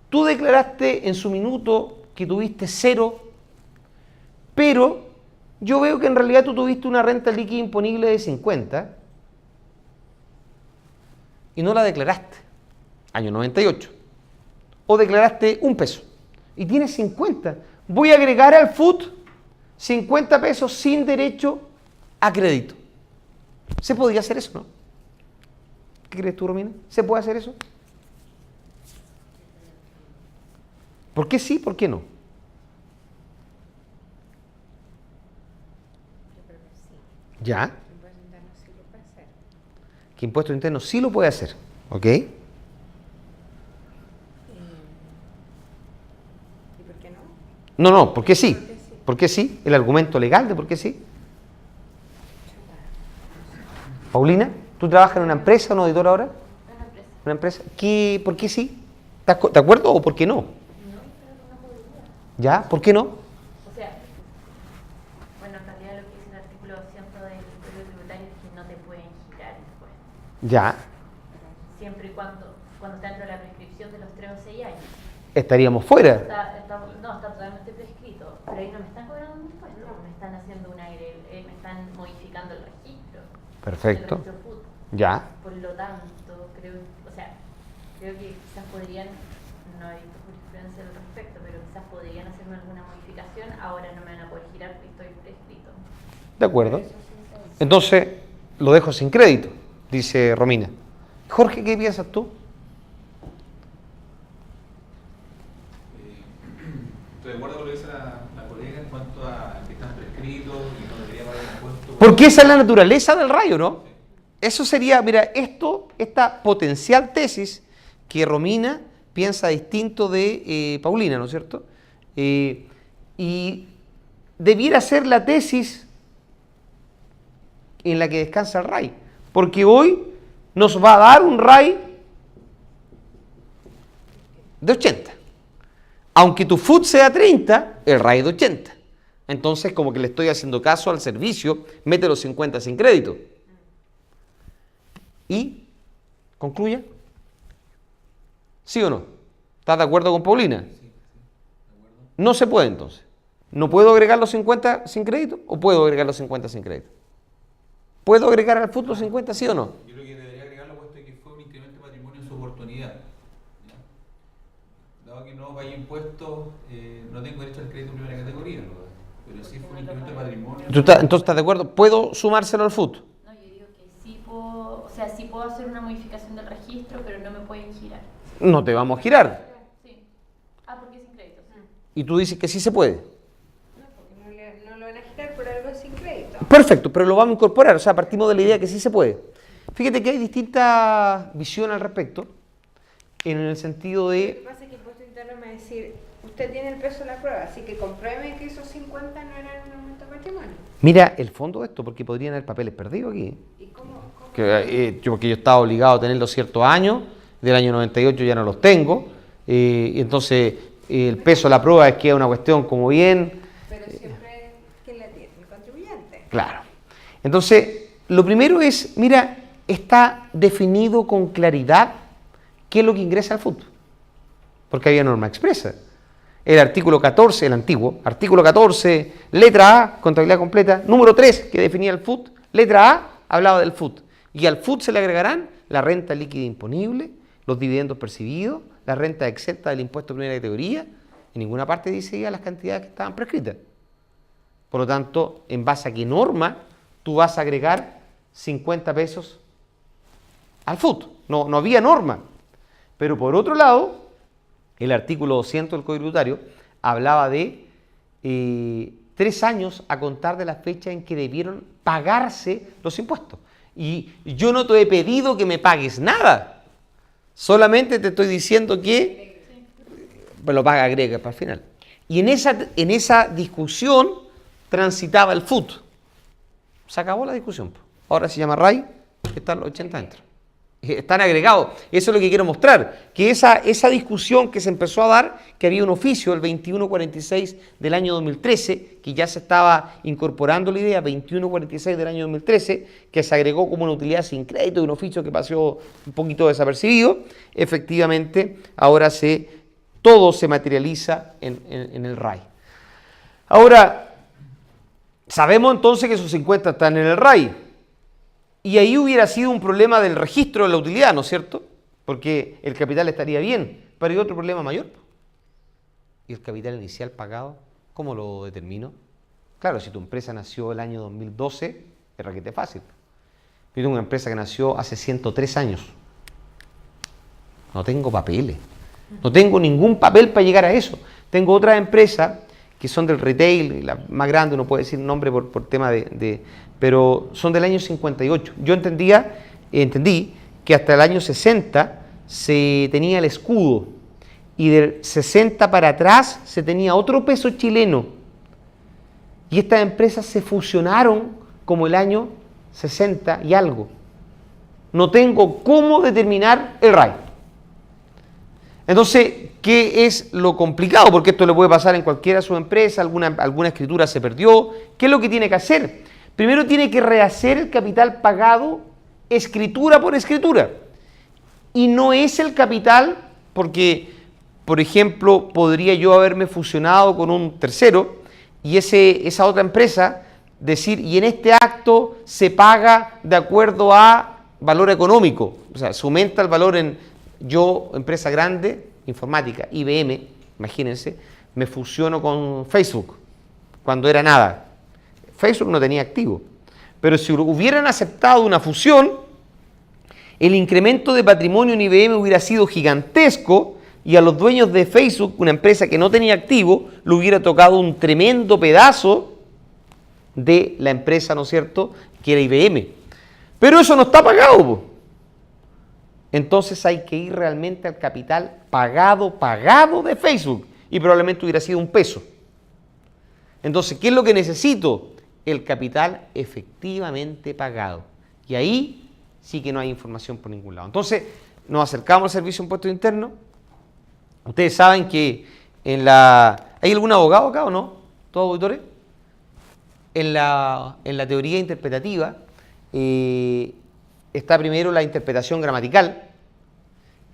tú declaraste en su minuto que tuviste 0, pero yo veo que en realidad tú tuviste una renta líquida imponible de 50 y no la declaraste. Año 98. O declaraste 1 peso y tienes 50. Voy a agregar al FUT 50 pesos sin derecho a crédito. ¿Se podría hacer eso, no? ¿Qué crees tú, Romina? ¿Se puede hacer eso? ¿Por qué sí? ¿Por qué no? ¿Ya? Que impuesto interno sí lo puede hacer. ¿Ok? ¿Y por qué no? No, ¿por qué sí? ¿Por qué sí? El argumento legal de por qué sí. ¿Paulina? ¿Tú trabajas en una empresa, una auditora ahora? Una empresa. ¿Una empresa? ¿Por qué sí? ¿De acuerdo o por qué no? No, pero no podría. ¿Ya? ¿Por qué no? O sea, bueno, en realidad lo que dice el artículo 200 del Código Tributario es que no te pueden girar impuestos. Ya. Siempre y cuando está dentro de la prescripción de los 3 o 6 años. Estaríamos fuera. No, está totalmente prescrito. Pero ahí no me están cobrando un impuesto, me están haciendo un aire, me están modificando el registro. Perfecto. El registro FUT. Ya. Por lo tanto, creo que quizás podrían, no he visto jurisprudencia al respecto, pero quizás podrían hacerme alguna modificación. Ahora no me van a poder girar porque estoy prescrito. De acuerdo. Entonces, lo dejo sin crédito, dice Romina. Jorge, ¿qué piensas tú? Estoy de acuerdo con lo que dice la colega en cuanto a que están prescritos y no debería pagar impuestos. Porque esa es la naturaleza del rayo, ¿no? Eso sería, mira, esta potencial tesis que Romina piensa distinto de Paulina, ¿no es cierto? Y debiera ser la tesis en la que descansa el RAI, porque hoy nos va a dar un RAI de 80. Aunque tu FUT sea 30, el RAI de 80. Entonces, como que le estoy haciendo caso al servicio, mete los 50 sin crédito. Y concluya. ¿Sí o no? ¿Estás de acuerdo con Paulina? Sí, de acuerdo. No se puede entonces. ¿No puedo agregar los 50 sin crédito o puedo agregar los 50 sin crédito? ¿Puedo agregar al FUT los 50, sí o no? Yo creo que debería agregarlo puesto que fue un incremento de patrimonio en su oportunidad. ¿Ya? Dado que no pagué impuestos, no tengo derecho al crédito de primera categoría, ¿no? Pero sí fue un incremento de patrimonio. Entonces, ¿estás de acuerdo? ¿Puedo sumárselo al FUT? No, yo digo que sí puedo hacer una modificación del registro, pero no me pueden girar. No te vamos a girar. Sí. Porque sin crédito. Sí. Y tú dices que sí se puede. No, porque no lo van a girar por algo sin crédito. Perfecto, pero lo vamos a incorporar. O sea, partimos de la idea que sí se puede. Fíjate que hay distintas visiones al respecto, en el sentido Lo que de... pasa es que el impuesto interno me va a decir, usted tiene el peso de la prueba, así que compruebe que esos 50 no eran un aumento de patrimonio. Mira el fondo de esto, porque podrían haber papeles perdidos aquí. ¿Y cómo? Porque yo estaba obligado a tenerlos ciertos años, del año 98 ya no los tengo, y entonces el peso de la prueba es que es una cuestión como bien... Pero siempre, ¿quién la tiene? El contribuyente. Claro. Entonces, lo primero es, mira, está definido con claridad qué es lo que ingresa al FUT, porque había norma expresa. El artículo 14, el antiguo, artículo 14, letra A, contabilidad completa, número 3, que definía el FUT, letra A, hablaba del FUT. Y al FUT se le agregarán la renta líquida imponible, los dividendos percibidos, la renta exenta del impuesto de primera categoría. En ninguna parte dice ya las cantidades que estaban prescritas. Por lo tanto, ¿en base a qué norma tú vas a agregar 50 pesos al FUT? No había norma. Pero por otro lado, el artículo 200 del Código Tributario hablaba de 3 años a contar de la fecha en que debieron pagarse los impuestos. Y yo no te he pedido que me pagues nada. Solamente te estoy diciendo que lo paga agrega para el final. Y en esa discusión transitaba el FUT. Se acabó la discusión. Ahora se llama RAI, están los 80 dentro. Están agregados. Eso es lo que quiero mostrar. Que esa discusión que se empezó a dar, que había un oficio, el 2146 del año 2013, que ya se estaba incorporando la idea, 2146 del año 2013, que se agregó como una utilidad sin crédito de un oficio que pasó un poquito desapercibido. Efectivamente, ahora todo se materializa en el RAI. Ahora, sabemos entonces que esos 50 están en el RAI. Y ahí hubiera sido un problema del registro de la utilidad, ¿no es cierto? Porque el capital estaría bien, pero hay otro problema mayor. ¿Y el capital inicial pagado? ¿Cómo lo determino? Claro, si tu empresa nació el año 2012, es requete fácil. Yo tengo una empresa que nació hace 103 años. No tengo papeles. No tengo ningún papel para llegar a eso. Tengo otras empresas que son del retail, la más grande, uno puede decir nombre por tema pero son del año 58. Yo entendí que hasta el año 60 se tenía el escudo y del 60 para atrás se tenía otro peso chileno. Y estas empresas se fusionaron como el año 60 y algo. no tengo cómo determinar el RAI. Entonces, ¿qué es lo complicado? Porque esto le puede pasar en cualquiera de sus empresas, alguna escritura se perdió. ¿Qué es lo que tiene que hacer? Primero tiene que rehacer el capital pagado escritura por escritura. Y no es el capital porque, por ejemplo, podría yo haberme fusionado con un tercero y esa otra empresa decir, y en este acto se paga de acuerdo a valor económico. O sea, se aumenta el valor en yo, empresa grande, informática, IBM, imagínense, me fusiono con Facebook cuando era nada. Facebook no tenía activo. Pero si hubieran aceptado una fusión, el incremento de patrimonio en IBM hubiera sido gigantesco y a los dueños de Facebook, una empresa que no tenía activo, le hubiera tocado un tremendo pedazo de la empresa, ¿no es cierto?, que era IBM. Pero eso no está pagado, po. Entonces hay que ir realmente al capital pagado de Facebook y probablemente hubiera sido $1. Entonces, ¿qué es lo que necesito? El capital efectivamente pagado. Y ahí sí que no hay información por ningún lado. Entonces, nos acercamos al Servicio de Impuestos Internos. Ustedes saben que ¿hay algún abogado acá o no? ¿Todos auditores? En la teoría interpretativa está primero la interpretación gramatical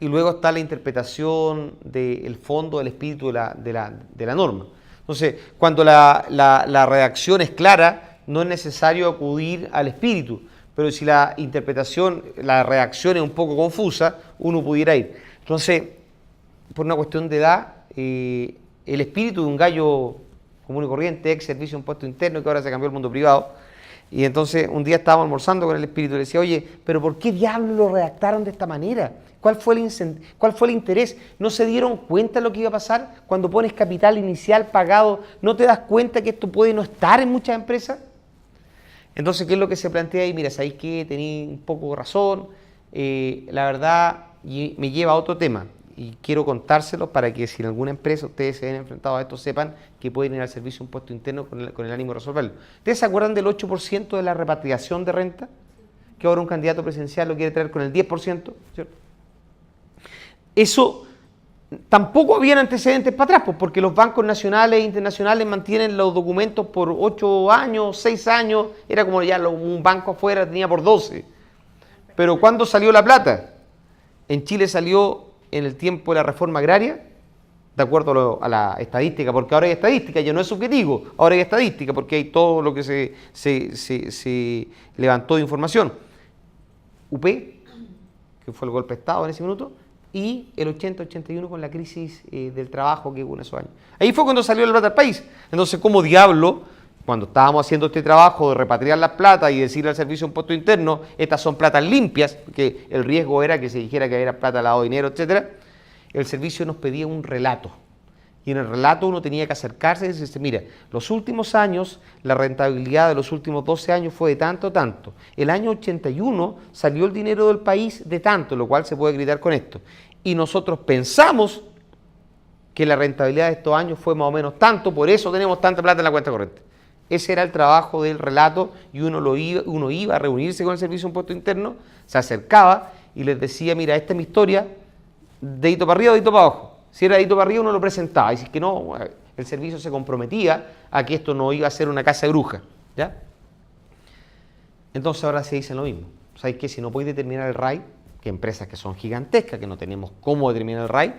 y luego está la interpretación del fondo, del espíritu de la norma. Entonces, cuando la redacción es clara, no es necesario acudir al espíritu, pero si la interpretación, la redacción es un poco confusa, uno pudiera ir. Entonces, por una cuestión de edad, el espíritu de un gallo común y corriente, ex servicio de impuesto interno, que ahora se cambió al mundo privado, y entonces un día estábamos almorzando con el espíritu y le decía, oye, pero ¿por qué diablos lo redactaron de esta manera? ¿Cuál fue el interés? ¿No se dieron cuenta de lo que iba a pasar? Cuando pones capital inicial pagado, ¿no te das cuenta que esto puede no estar en muchas empresas? Entonces, ¿qué es lo que se plantea ahí? Mira, ¿sabéis qué? Tenéis un poco razón. La verdad, y me lleva a otro tema. Y quiero contárselos para que si en alguna empresa ustedes se ven enfrentados a esto, sepan que pueden ir al Servicio de Impuesto Interno con el ánimo de resolverlo. ¿Ustedes se acuerdan del 8% de la repatriación de renta? Que ahora un candidato presidencial lo quiere traer con el 10%, ¿cierto? Eso tampoco habían antecedentes para atrás, pues, porque los bancos nacionales e internacionales mantienen los documentos por 8 años, 6 años, era como ya un banco afuera tenía por 12. Pero ¿cuándo salió la plata? En Chile salió en el tiempo de la reforma agraria, de acuerdo a la estadística, porque ahora hay estadística, ya no es subjetivo, ahora hay estadística, porque hay todo lo que se levantó de información. UP, que fue el golpe de Estado en ese minuto, y el 80-81 con la crisis del trabajo que hubo en esos años. Ahí fue cuando salió la plata al país. Entonces, ¿cómo diablo, cuando estábamos haciendo este trabajo de repatriar las plata y decirle al Servicio de Impuestos Internos, estas son platas limpias, porque el riesgo era que se dijera que era plata, lavado de dinero, etcétera, el servicio nos pedía un relato. Y en el relato uno tenía que acercarse y decirse, mira, los últimos años, la rentabilidad de los últimos 12 años fue de tanto, tanto. El año 81 salió el dinero del país de tanto, lo cual se puede gritar con esto. Y nosotros pensamos que la rentabilidad de estos años fue más o menos tanto, por eso tenemos tanta plata en la cuenta corriente. Ese era el trabajo del relato y uno iba a reunirse con el Servicio de Impuestos Internos, se acercaba y les decía, mira, esta es mi historia, dedito para arriba, dedito para abajo. Si era dedito para arriba, uno lo presentaba. Y si es que no, el servicio se comprometía a que esto no iba a ser una casa de brujas, ¿ya? Entonces ahora se dice lo mismo. ¿Sabes qué? Si no podéis determinar el RAI, que empresas que son gigantescas, que no tenemos cómo determinar el RAI,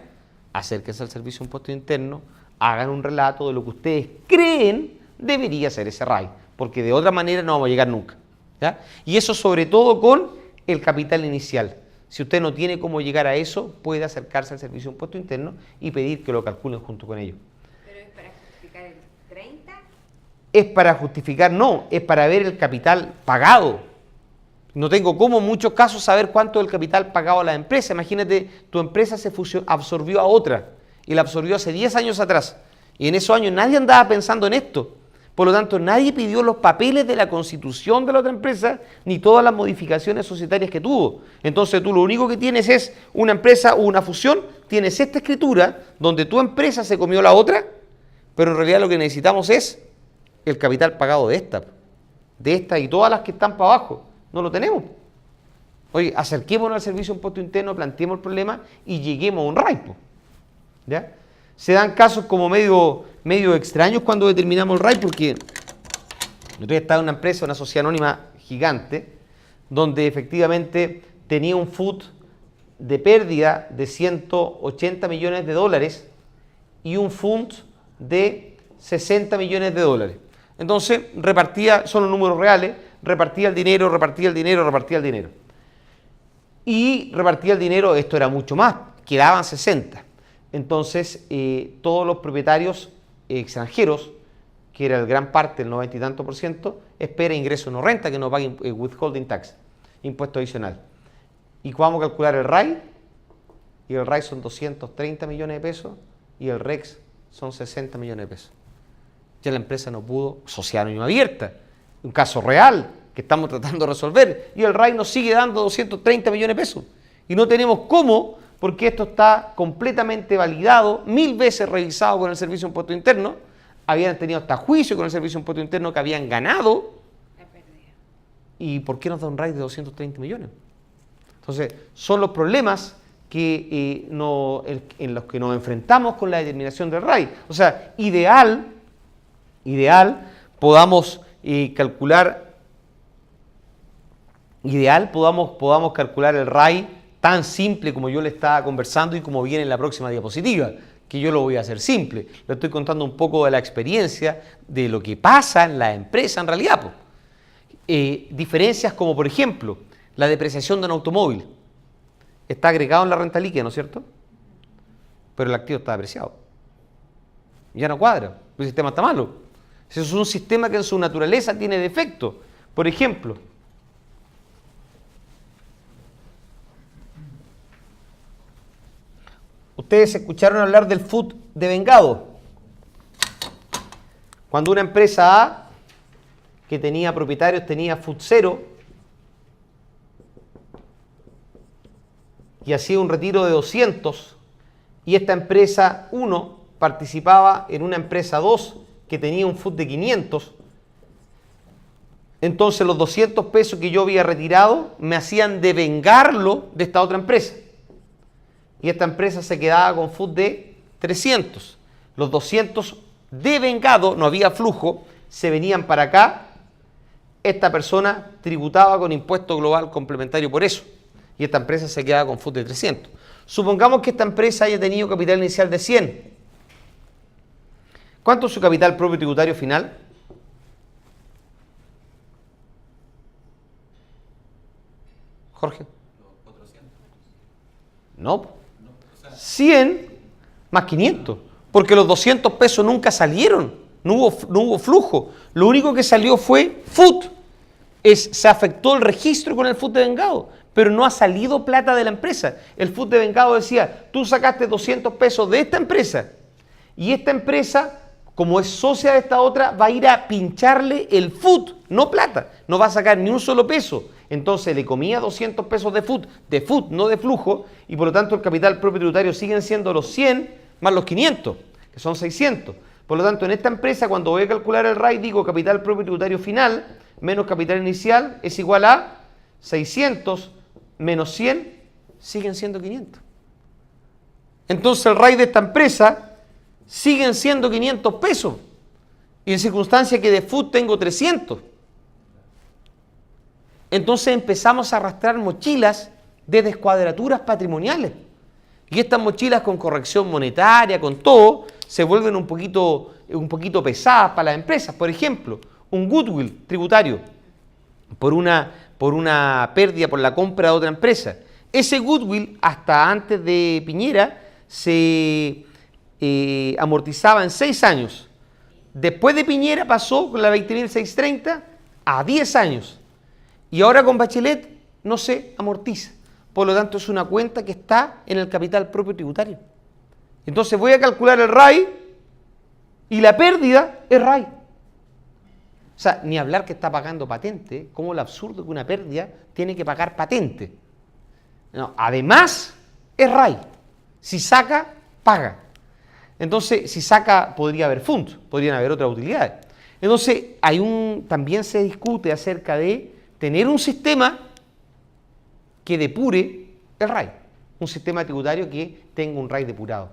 acérquense al Servicio de Impuestos Internos, hagan un relato de lo que ustedes creen debería ser ese RAI, porque de otra manera no vamos a llegar nunca, ¿ya? Y eso sobre todo con el capital inicial. Si usted no tiene cómo llegar a eso, puede acercarse al Servicio de Impuestos Internos y pedir que lo calculen junto con ellos. ¿Pero es para justificar el 30? Es para justificar, no, es para ver el capital pagado. No tengo cómo en muchos casos saber cuánto es el capital pagado a la empresa. Imagínate, tu empresa absorbió a otra y la absorbió hace 10 años atrás. Y en esos años nadie andaba pensando en esto. Por lo tanto, nadie pidió los papeles de la constitución de la otra empresa, ni todas las modificaciones societarias que tuvo. Entonces tú lo único que tienes es una empresa o una fusión, tienes esta escritura donde tu empresa se comió la otra, pero en realidad lo que necesitamos es el capital pagado de esta y todas las que están para abajo. No lo tenemos. Oye, acerquémonos al servicio de impuesto interno, planteemos el problema y lleguemos a un RAI, po, ¿ya? Se dan casos como medio extraños cuando determinamos el RAI, porque yo estaba en una empresa, una sociedad anónima gigante, donde efectivamente tenía un FUT de pérdida de 180 millones de dólares y un FUNT de 60 millones de dólares. Entonces, repartía, son los números reales, repartía el dinero, repartía el dinero, repartía el dinero. Y repartía el dinero, esto era mucho más, quedaban 60. Entonces, todos los propietarios extranjeros, que era el gran parte, el 90 y tanto %, espera ingreso no renta, que no pague withholding tax, impuesto adicional. Y vamos a calcular el RAI, y el RAI son 230 millones de pesos, y el REX son 60 millones de pesos. Ya la empresa no pudo, sociedad anónima abierta, un caso real que estamos tratando de resolver, y el RAI nos sigue dando 230 millones de pesos. Y no tenemos cómo, porque esto está completamente validado, 1000 veces revisado con el Servicio de Impuesto Interno, habían tenido hasta juicio con el Servicio de Impuesto Interno que habían ganado. La pérdida. ¿Y por qué nos da un RAI de 230 millones? Entonces, son los problemas que, en los que nos enfrentamos con la determinación del RAI. O sea, ideal podamos calcular el RAI tan simple como yo le estaba conversando y como viene en la próxima diapositiva, que yo lo voy a hacer simple. Le estoy contando un poco de la experiencia de lo que pasa en la empresa en realidad, pues. Diferencias como, por ejemplo, la depreciación de un automóvil. Está agregado en la renta líquida, ¿no es cierto? Pero el activo está depreciado. Ya no cuadra, el sistema está malo. Eso es un sistema que en su naturaleza tiene defectos. Por ejemplo, ustedes escucharon hablar del FUT devengado. Cuando una empresa A, que tenía propietarios, tenía FUT 0 y hacía un retiro de 200, y esta empresa 1 participaba en una empresa 2 que tenía un FUT de 500, entonces los 200 pesos que yo había retirado me hacían devengarlo de esta otra empresa. Y esta empresa se quedaba con FUT de 300. Los 200 devengados, no había flujo, se venían para acá. Esta persona tributaba con impuesto global complementario por eso. Y esta empresa se quedaba con FUT de 300. Supongamos que esta empresa haya tenido capital inicial de 100. ¿Cuánto es su capital propio tributario final? Jorge. 400. No. 100 más 500. Porque los 200 pesos nunca salieron. No hubo flujo. Lo único que salió fue FUT. Se afectó el registro con el FUT devengado. Pero no ha salido plata de la empresa. El FUT devengado decía, tú sacaste 200 pesos de esta empresa. Y esta empresa, como es socia de esta otra, va a ir a pincharle el FUT, no plata. No va a sacar ni un solo peso. Entonces le comía 200 pesos de FUT, no de flujo, y por lo tanto el capital propio tributario siguen siendo los 100 más los 500, que son 600. Por lo tanto, en esta empresa, cuando voy a calcular el RAI, digo capital propio tributario final menos capital inicial es igual a 600 menos 100, siguen siendo 500. Entonces el RAI de esta empresa siguen siendo 500 pesos, y en circunstancia que de FUT tengo 300. Entonces empezamos a arrastrar mochilas de descuadraturas patrimoniales. Y estas mochilas con corrección monetaria, con todo, se vuelven un poquito pesadas para las empresas. Por ejemplo, un goodwill tributario por una pérdida por la compra de otra empresa. Ese goodwill, hasta antes de Piñera, se amortizaba en 6 años. Después de Piñera pasó con la 20.630 a 10 años. Y ahora con Bachelet no se amortiza. Por lo tanto, es una cuenta que está en el capital propio tributario. Entonces voy a calcular el RAI y la pérdida es RAI. O sea, ni hablar que está pagando patente, como lo absurdo que una pérdida tiene que pagar patente. No, además, es RAI. Si saca, paga. Entonces, si saca, podría haber FUNT, podrían haber otras utilidades. Entonces, también se discute acerca de tener un sistema que depure el RAI, un sistema tributario que tenga un RAI depurado,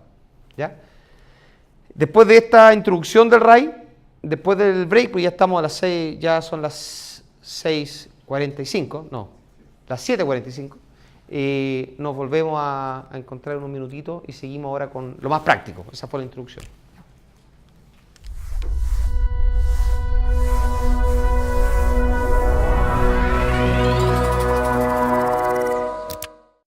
¿ya? Después de esta introducción del RAI, después del break, pues ya estamos a las 6, ya son las 6:45, no, las 7:45, nos volvemos a encontrar en un minutito y seguimos ahora con lo más práctico. Esa fue la introducción.